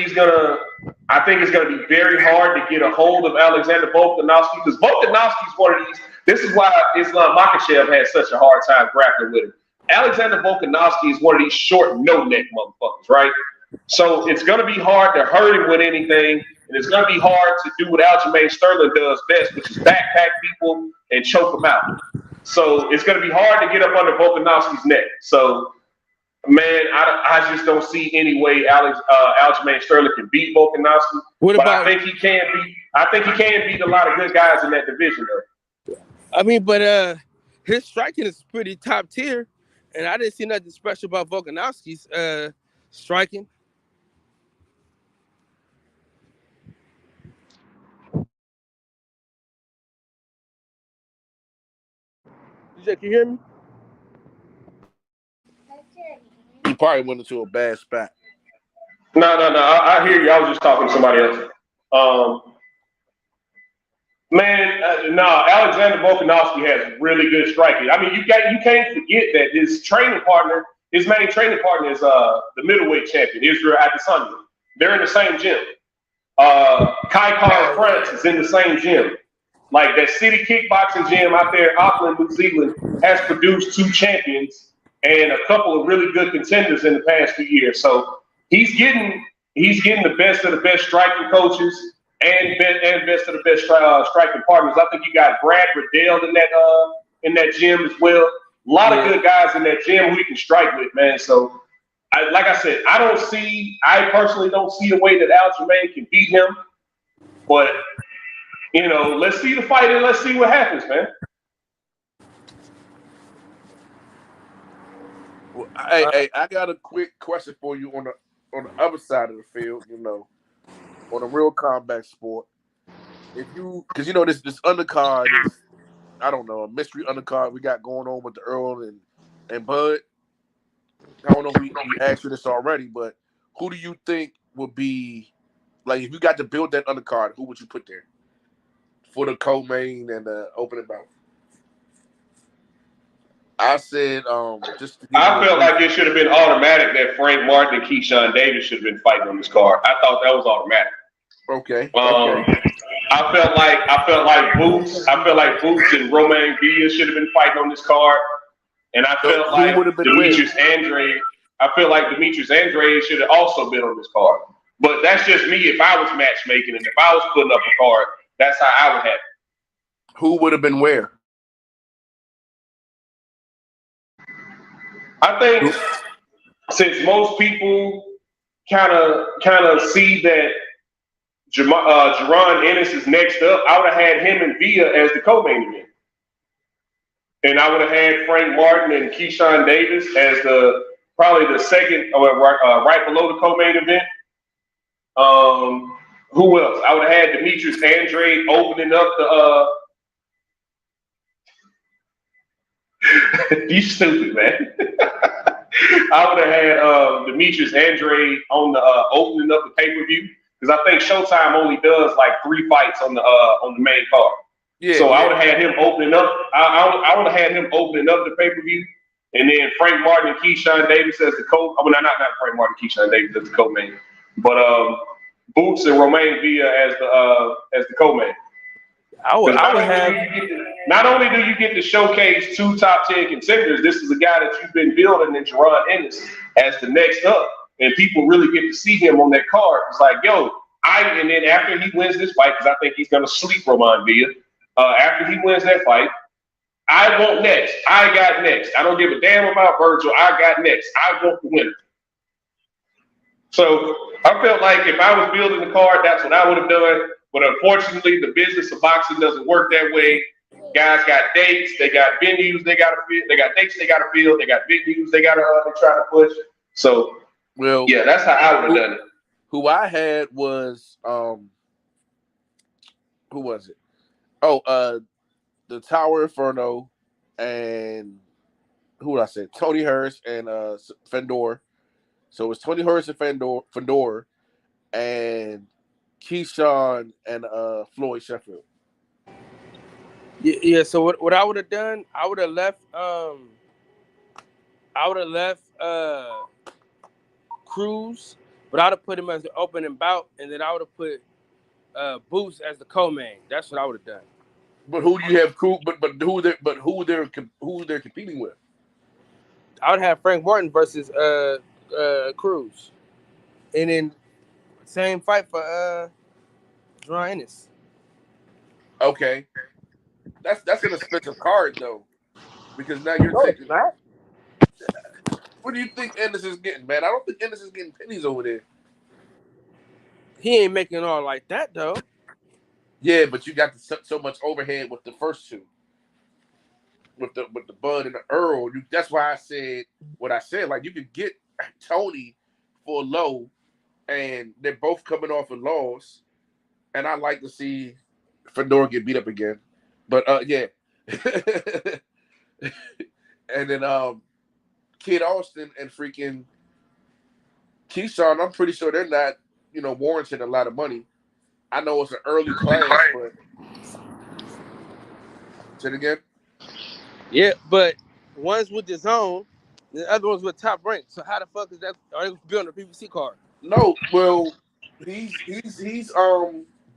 I think it's going to be very hard to get a hold of Alexander Volkanovski because Volkanovski's one of these. This is why Islam Makhachev had such a hard time grappling with him. Alexander Volkanovski is one of these short no-neck motherfuckers, right? So it's going to be hard to hurt him with anything, and it's going to be hard to do what Aljamain Sterling does best, which is backpack people and choke them out. So it's going to be hard to get up under Volkanovski's neck. So, man, I just don't see any way Aljamain Sterling can beat Volkanovski. I think he can beat a lot of good guys in that division, though. I mean, but his striking is pretty top tier, and I didn't see nothing special about Volkanovski's striking. DJ, can you hear me? He probably went into a bad spot. No. I hear you. I was just talking to somebody else. Man, no, Alexander Volkanovski has really good striking. I mean, you can't forget that his main training partner is the middleweight champion, Israel Adesanya. They're in the same gym. Kai Kara France is in the same gym. Like that city kickboxing gym out there in Auckland, New Zealand, has produced 2 champions and a couple of really good contenders in the past few years. So he's getting the best of the best striking coaches and best of the best striking partners. I think you got Brad Riddell in that gym as well. A lot of good guys in that gym who you can strike with, man. So, like I said, I personally don't see a way that Aljamain can beat him. But, let's see the fight and let's see what happens, man. Well, hey, I got a quick question for you on the other side of the field, on a real combat sport. Because this undercard is, I don't know, a mystery undercard we got going on with the Earl and Bud. I don't know if we asked you this already, but who do you think would be, like, if you got to build that undercard, who would you put there for the co-main and the opening bout? I said, I felt like it should have been automatic that Frank Martin and Keyshawn Davis should have been fighting on this card. I thought that was automatic. Okay. I felt like Boots. I felt like Boots and Romain Villa should have been fighting on this card, and I felt like Demetrius Andrade. I feel like Demetrius Andrade should have also been on this card. But that's just me. If I was matchmaking and if I was putting up a card, that's how I would have it. Who would have been where? I think since most people kind of see that Jaron Ennis is next up, I would have had him and Villa as the co-main event. And I would have had Frank Martin and Keyshawn Davis as probably the second, right below the co-main event. Who else? I would have had Demetrius Andrade opening up the you stupid, man. I would have had Demetrius Andrade on the opening up the pay-per-view, because I think Showtime only does like 3 fights on the main card. Yeah, so I would have had him opening up. I would have had him opening up the pay-per-view, and then Frank Martin and Keyshawn Davis as the co. I mean, not Frank Martin, Keyshawn Davis as the co-main, but Boots and Romain Villa as the co-main. I would have. Not only do you get to showcase 2 top 10 contenders, this is a guy that you've been building in Jaron Ennis as the next up, and people really get to see him on that card. It's like, and then after he wins this fight, because I think he's gonna sleep Romain Villa. After he wins that fight, I want next. I got next. I don't give a damn about Virgil. I got next. I want the winner. So I felt like if I was building the card, that's what I would have done. But unfortunately, the business of boxing doesn't work that way. Guys got dates, they got venues, they got dates, they got to fill, they got venues, they got to try to push. So, yeah, that's how I would have done it. Who I had was who was it? Oh, the Tower Inferno, and who did I say? Tony Hurst and Fedor. So it was Tony Hurst and Fedor, and Keyshawn and Floyd Sheffield. Yeah. So what I would have done, I would have left Cruz, but I would have put him as the opening bout, and then I would have put Boots as the co-main. That's what I would have done. But who do you have? Who they're competing with? I would have Frank Martin versus Cruz, and then same fight for Jaron Ennis. Okay, that's an expensive card though, because now you're taking. What do you think Ennis is getting, man? I don't think Ennis is getting pennies over there. He ain't making it all like that though. Yeah, but you got so much overhead with the first 2, with the Bud and the Earl. That's why I said what I said. Like, you could get Tony for low, and they're both coming off a loss, and I like to see Fedor get beat up again. But yeah, and then Kid Austin and freaking Keyshawn. I'm pretty sure they're not warranting a lot of money. I know it's an early class, but Say it again. Yeah, but one's with the zone, the other one's with Top Rank. So how the fuck is that? Are they building a PPC card? No, well, he's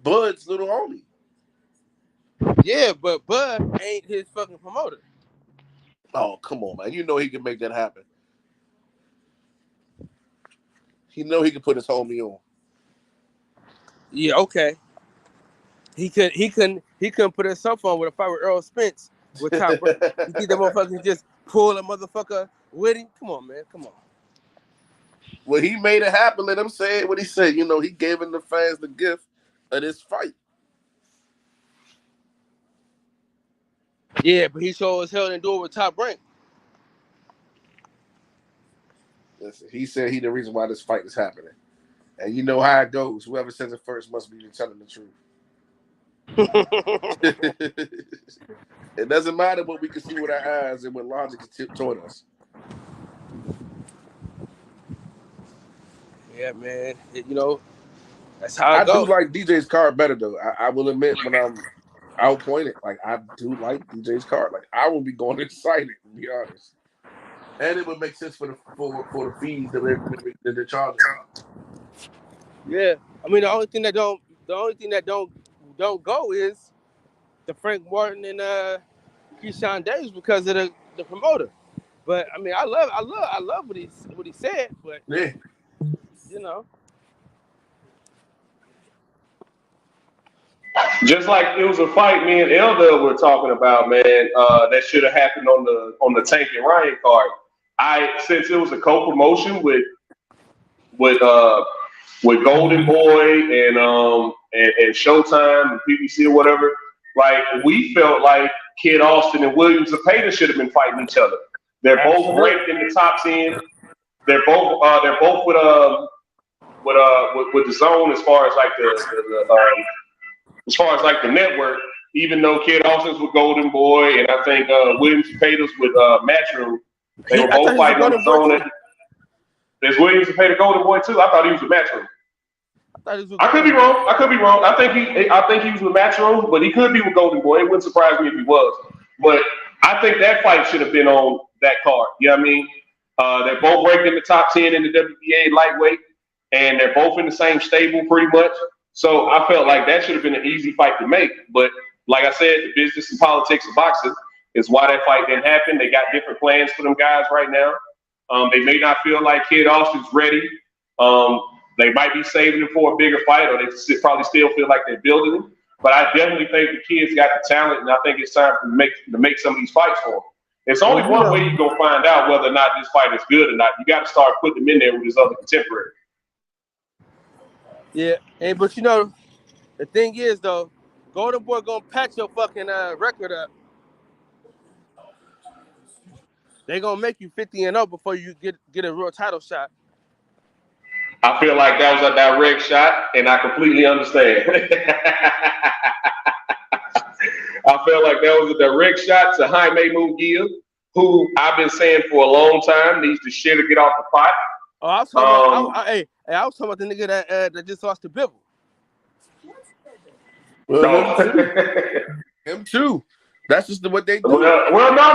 Bud's little homie. Yeah, but Bud ain't his fucking promoter. Oh, come on, man. You know he can make that happen. He know he can put his homie on. Yeah, okay. He couldn't put himself on with a fight with Earl Spence with Top Rank. You think that motherfucker just pull a motherfucker with him? Come on, man. Come on. Well, he made it happen. Let him say it what he said. You know, he gave the fans the gift of this fight. Yeah, but he sure as hell didn't do it with Top Rank. Listen, he said he the reason why this fight is happening. And you know how it goes. Whoever says it first must be telling the truth. It doesn't matter what we can see with our eyes and what logic is toward us. Yeah, man. That's how it I goes. do like DJ's card better though. I will admit when I'm outpointed, like I do like DJ's card. Like I will be going excited, to be honest. And it would make sense for the fees that they're charging. Yeah, I mean the only thing that don't go is the Frank Martin and Keyshawn Davis because of the promoter. But I mean I love what he said, but yeah. You know. Just like it was a fight me and Elder were talking about, man, that should have happened on the Tank and Ryan card. Since it was a co-promotion with Golden Boy and Showtime and PBC or whatever, like we felt like Kid Austin and Williams Zepeda should have been fighting each other. They're both ranked in the top 10. They're both with the zone as far as like the network. Even though Kid Austin's with Golden Boy and I think Williams Zepeda's with Matchroom, they were both fighting on the zone. There's Williams Zepeda Golden Boy too. I thought he was with Matchroom. I could be wrong. I think he was with Matchroom, but he could be with Golden Boy. It wouldn't surprise me if he was. But I think that fight should have been on that card. You know what I mean? They're both ranked in the top 10 in the WBA lightweight, and they're both in the same stable pretty much. So I felt like that should have been an easy fight to make. But like I said, the business and politics of boxing is why that fight didn't happen. They got different plans for them guys right now. They may not feel like Kid Austin's ready. They might be saving him for a bigger fight, or they probably still feel like they're building him. But I definitely think the kid's got the talent, and I think it's time to make some of these fights for him. It's only one way you're going to find out whether or not this fight is good or not. You got to start putting him in there with his other contemporary. Yeah, but the thing is though, Golden Boy gonna patch your fucking record up. They gonna make you 50-0 before you get a real title shot. I feel like that was a direct shot, and I completely understand. I feel like that was a direct shot to Jaime Munguia, who I've been saying for a long time needs to shit or get off the pot. Oh, I was talking I was talking about the nigga that just lost to Bivol. Well, him too. That's just what they do. Well, no,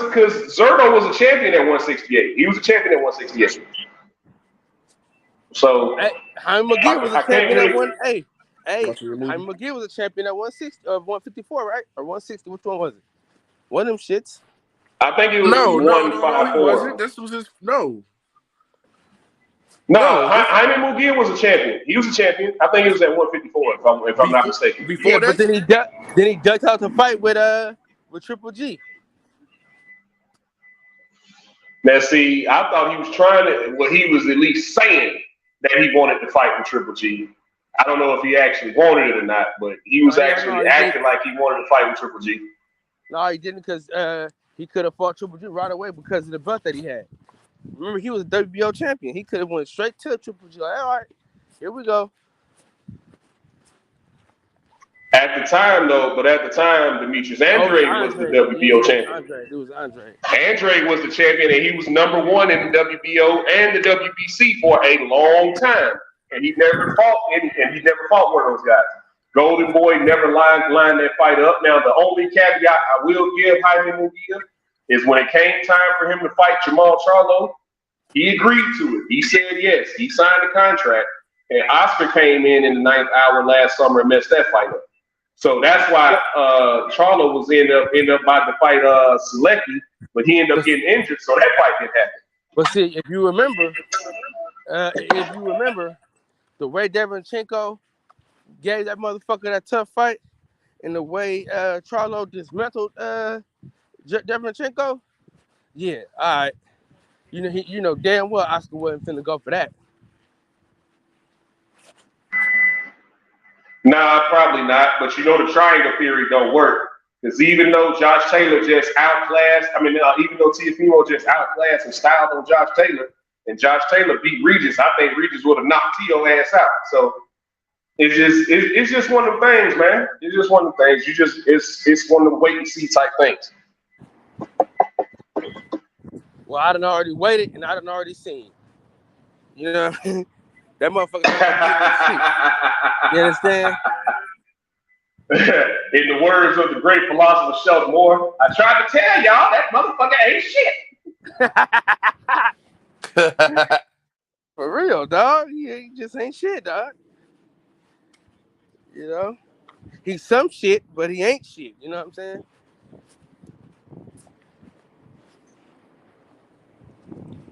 because Zerto was a champion at 168. He was a champion at 168. So Jaime Munguia was a champion at 1. Jaime Munguia was a champion at 154, right? Or 160. Which one was it? One of them shits. I think it was 154. This was his No, Jaime Munguia was a champion. He was a champion. I think he was at 154, if I'm not mistaken. Before that, but then he ducked out to fight with Triple G. Now, see, I thought he was trying to. Well, he was at least saying that he wanted to fight with Triple G. I don't know if he actually wanted it or not, but he was acting like he wanted to fight with Triple G. No, he didn't, because he could have fought Triple G right away because of the belt that he had. Remember, he was a WBO champion. He could have went straight to Triple G. Like, all right, here we go. At the time, Demetrius Andrade was the WBO champion. It was Andre. Andrade was the champion, and he was number one in the WBO and the WBC for a long time. And he never fought one of those guys. Golden Boy never lined that fight up. Now, the only caveat I will give Jaime Munguia is when it came time for him to fight Jamal Charlo, he agreed to it. He said yes. He signed the contract. And Oscar came in the 9th hour last summer and messed that fight up. So that's why Charlo was end up about to fight Selecki, but he ended up getting injured, so that fight didn't happen. But see, if you remember, the way Devonchenko gave that motherfucker that tough fight, and the way Charlo dismantled Devonchenko, yeah, all right. You know damn well Oscar wasn't finna go for that. Nah, probably not. But you know the triangle theory don't work. Because even though Josh Taylor just outclassed, even though Teofimo just outclassed and styled on Josh Taylor, and Josh Taylor beat Regis, I think Regis would have knocked Tio ass out. So it's just one of the things, man. It's just one of the things. It's one of the wait and see type things. Well, I done already waited and I done already seen. You know what I mean? That motherfucker not gonna give a shit. You understand? In the words of the great philosopher Sheldon Moore, I tried to tell y'all that motherfucker ain't shit. For real, dog. He just ain't shit, dog. You know? He's some shit, but he ain't shit. You know what I'm saying?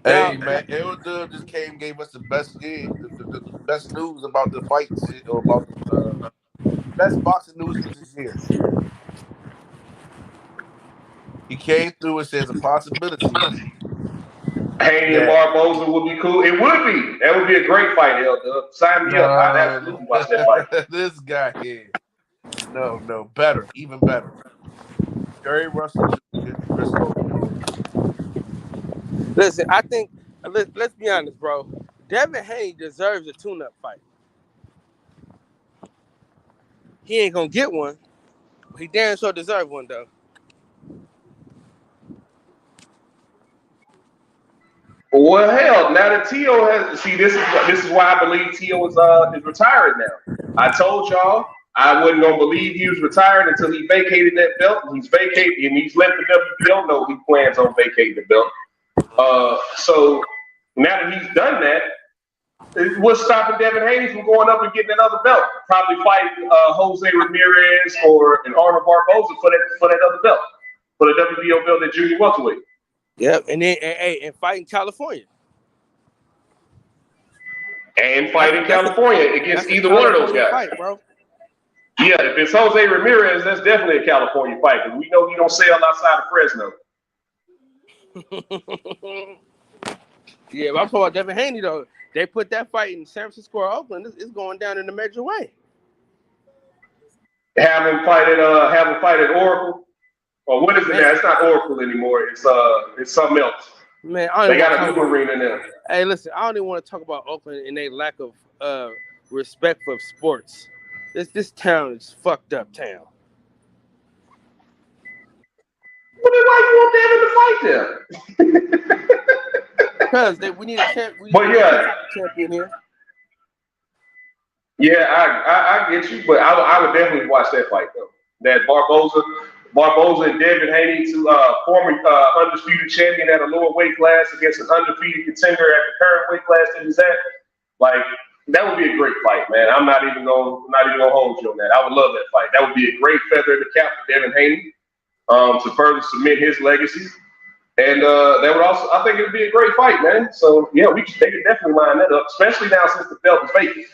Hey man, Elder just gave us the best the best news about the fight shit, or about the best boxing news this year. He came through and says a possibility. Haney and Barboza would be cool. It would be. That would be a great fight, Elder. Sign me up. I'd absolutely watch that fight. This guy here. No, better, even better. Jerry Russell Jr., Chris Hogan. Listen, I think, let's be honest, bro. Devin Haney deserves a tune-up fight. He ain't gonna get one. But he damn sure deserves one, though. Well, hell, now that Tio has, this is why I believe Tio is retired now. I told y'all I wasn't gonna believe he was retired until he vacated that belt. He's vacated, and he's let the WBO know he plans on vacating the belt. So now that he's done that, what's stopping Devin Haney from going up and getting another belt? Probably fighting Jose Ramirez or an Arnold Barboza for that other belt, for the WBO belt at junior welterweight. Yep, and then and fight in California. And fight in California against either one of those guys. Fight, bro. Yeah, if it's Jose Ramirez, that's definitely a California fight, because we know he don't sell outside of Fresno. Yeah, but I'm talking about Devin Haney though. They put that fight in San Francisco or Oakland. It's going down in a major way. Have him fight at Oracle, or what is it now? It's not Oracle anymore. It's something else. Man, they got a new arena now. Hey, listen, I don't even want to talk about Oakland and their lack of respect for sports. This town is fucked up town. Well, then why you want them to fight there? Because we need a champion. Champion here. Yeah, I get you, but I would definitely watch that fight though. That Barboza and Devin Haney, former undisputed champion at a lower weight class against an undefeated contender at the current weight class that he's at. Like, that would be a great fight, man. I'm not even gonna hold you on that. I would love that fight. That would be a great feather in the cap for Devin Haney, to further cement his legacy. And that would also, I think it would be a great fight, man. So yeah, they could definitely line that up, especially now since the belt is vacant.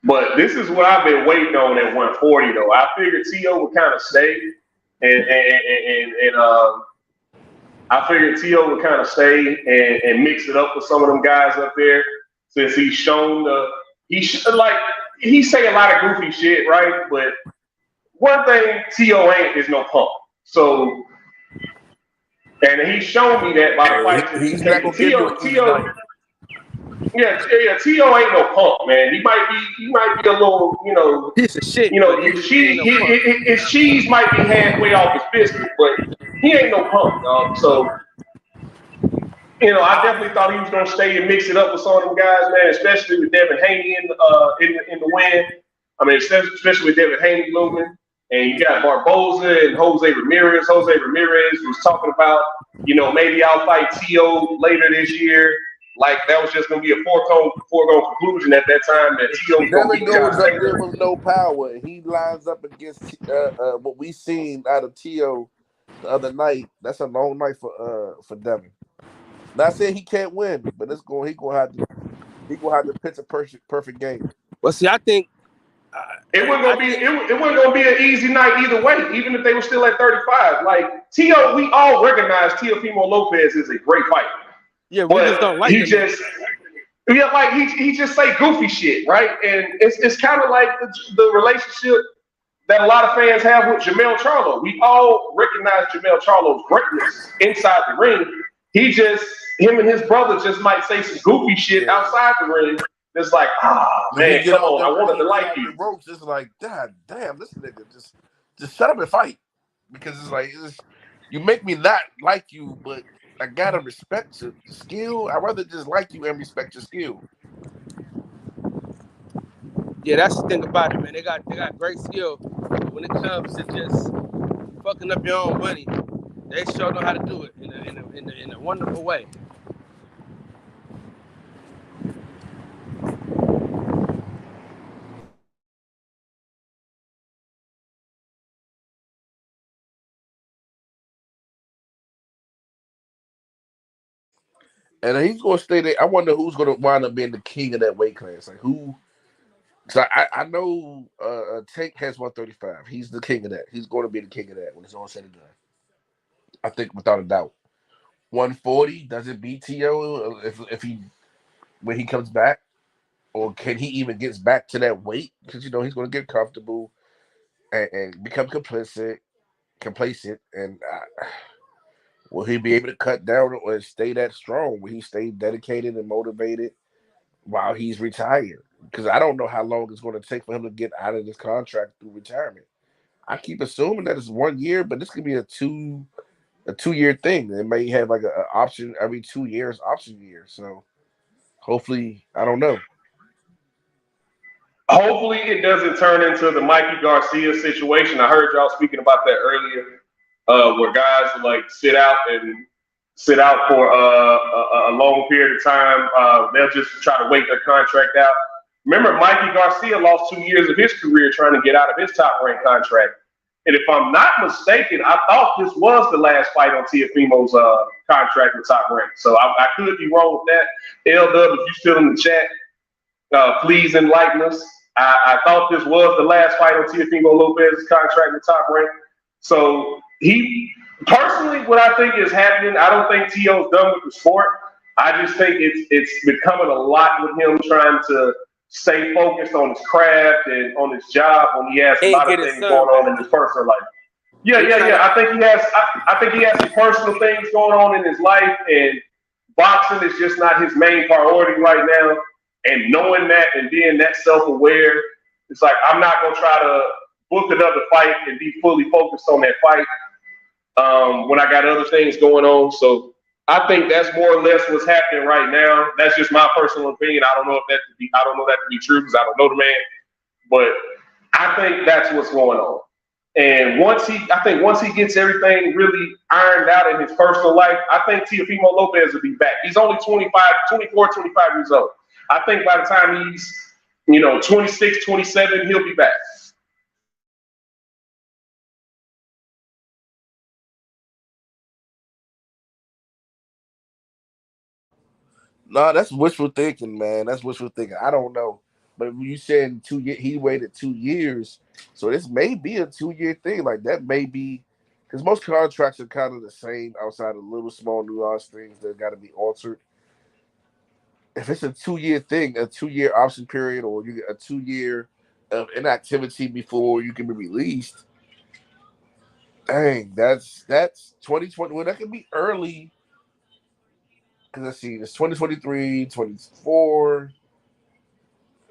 But this is what I've been waiting on at 140, though. I figured Tio would kind of stay, and I figured Tio would kind of stay and mix it up with some of them guys up there, since he's shown he say a lot of goofy shit, right? But one thing Tio ain't is no punk. So, and he's shown me that by the fight. He's not gonna give you Yeah, T.O. ain't no punk, man. He might be a little, Piece of shit, but he ain't no punk. his cheese might be halfway off his biscuit, but he ain't no punk, dog. So, I definitely thought he was gonna stay and mix it up with some of them guys, man. Especially with Devin Haney in the win. I mean, especially with Devin Haney looming, and you got Barboza and Jose Ramirez. Jose Ramirez was talking about, maybe I'll fight T.O. later this year. Like that was just gonna be a foregone conclusion at that time that T.O. was gonna Devin beat goes John up Taylor. there with no power. He lines up against what we seen out of T.O. the other night. That's a long night for Devin. Not saying he can't win, but he gonna have to pitch a perfect game. Well, see, I think It wasn't gonna be an easy night either way, even if they were still at 35. Like T.O., we all recognize Teofimo Lopez is a great fighter. Yeah, we just don't like him. He just say goofy shit, right? And it's kind of like the relationship that a lot of fans have with Jermell Charlo. We all recognize Jermell Charlo's greatness inside the ring. Him and his brother just might say some goofy shit outside the ring. It's like, man, come on, I wanted to like you. The ropes, it's like, God damn, this nigga just shut up and fight. Because it's like, you make me not like you, but I gotta respect your skill. I'd rather just like you and respect your skill. Yeah, that's the thing about it, man. They got great skill. When it comes to just fucking up your own money, they sure know how to do it in a wonderful way. And he's gonna stay there. I wonder who's gonna wind up being the king of that weight class. Like who? So I know Tank has 135. He's the king of that. He's going to be the king of that when it's all said and done. I think without a doubt. 140 does it beat T.O. if he when he comes back, or can he even get back to that weight? Because he's going to get comfortable and become complacent, and will he be able to cut down or stay that strong? Will he stay dedicated and motivated while he's retired? Because I don't know how long it's going to take for him to get out of this contract through retirement. I keep assuming that it's 1 year, but this could be a 2-year thing. They may have like an option every 2 years, option year. So hopefully, I don't know. Hopefully, it doesn't turn into the Mikey Garcia situation. I heard y'all speaking about that earlier, where guys like sit out for a long period of time. They'll just try to wait their contract out. Remember, Mikey Garcia lost 2 years of his career trying to get out of his top-ranked contract. And if I'm not mistaken, I thought this was the last fight on Teofimo's contract with Top Rank. So I could be wrong with that. L-Dub, if you're still in the chat, please enlighten us. I thought this was the last fight on Teofimo Lopez's contract with Top Rank. So personally, what I think is happening, I don't think T.O.'s done with the sport. I just think it's becoming a lot with him trying to stay focused on his craft and on his job when he has a lot of things going on in his personal life. Yeah. I think he has some personal things going on in his life, and boxing is just not his main priority right now. And knowing that and being that self-aware, it's like I'm not gonna try to book another fight and be fully focused on that fight when I got other things going on. So I think that's more or less what's happening right now. That's just my personal opinion. I don't know that to be true because I don't know the man, but I think that's what's going on. And once he gets everything really ironed out in his personal life, I think Teofimo Lopez will be back. He's only 24, 25 years old. I think by the time he's 26, 27, he'll be back. No, that's wishful thinking, man. That's wishful thinking. I don't know. But when you said 2 years, he waited 2 years. So this may be a 2-year thing. Like that may be because most contracts are kind of the same outside of little small nuance things that got to be altered. If it's a 2-year thing, a 2-year option period, or you get a 2-year of inactivity before you can be released, dang, that's 2020. Well, that could be early because let's see, it's 2023, 24,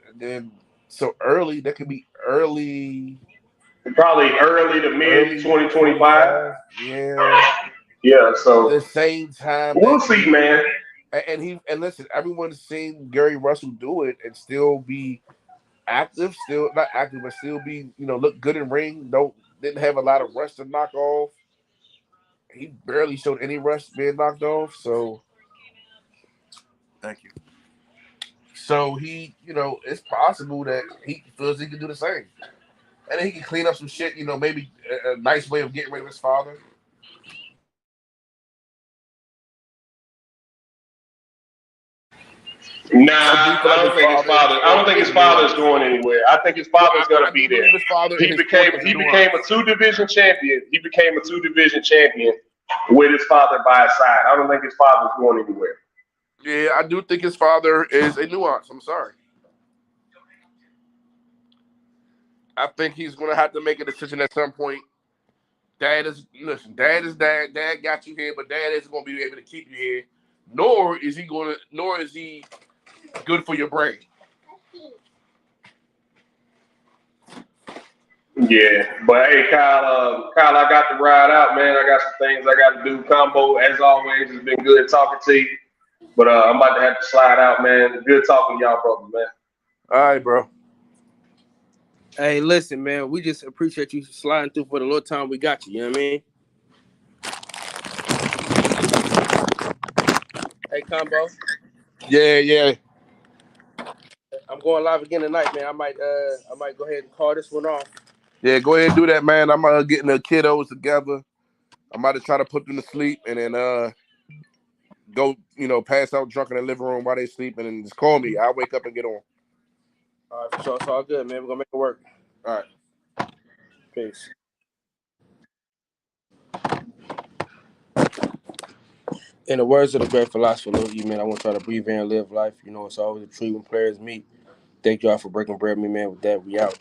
and then so early. That could be early. Probably early to mid 2025. Yeah. Yeah, so The same time we'll see, man. And listen, everyone's seen Gary Russell do it and still be active, still not active, but still be, look good in ring. Didn't have a lot of rust to knock off. He barely showed any rust being knocked off. So thank you. So he, it's possible that he feels he can do the same. And then he can clean up some shit, maybe a nice way of getting rid of his father. Nah, I don't think his father. I don't think his father is going anywhere. I think his father's going to be there. He became a 2-division champion. He became a 2-division champion with his father by his side. I don't think his father's going anywhere. Yeah, I do think his father is a nuance. I'm sorry. I think he's going to have to make a decision at some point. Dad is dad. Dad got you here, but dad isn't going to be able to keep you here. Nor is he good for your brain. Yeah, but hey, Kyle, I got to ride out, man. I got some things I got to do. Combo, as always, it's been good talking to you. But I'm about to have to slide out, man. Good talking to y'all, brother, man. All right, bro. Hey, listen, man. We just appreciate you sliding through for the little time we got you. You know what I mean? Hey, Combo. Yeah. I'm going live again tonight, man. I might go ahead and call this one off. Yeah, go ahead and do that, man. I'm getting the kiddos together. I'm about to try to put them to sleep and then go, pass out drunk in the living room while they sleeping and just call me. I'll wake up and get on. All right, for sure. It's all good, man. We're gonna make it work. All right. Peace. In the words of the great philosopher Lil E, man, I want y'all to breathe in and live life. It's always a treat when players meet. Thank y'all for breaking bread with me, man. With that, we out.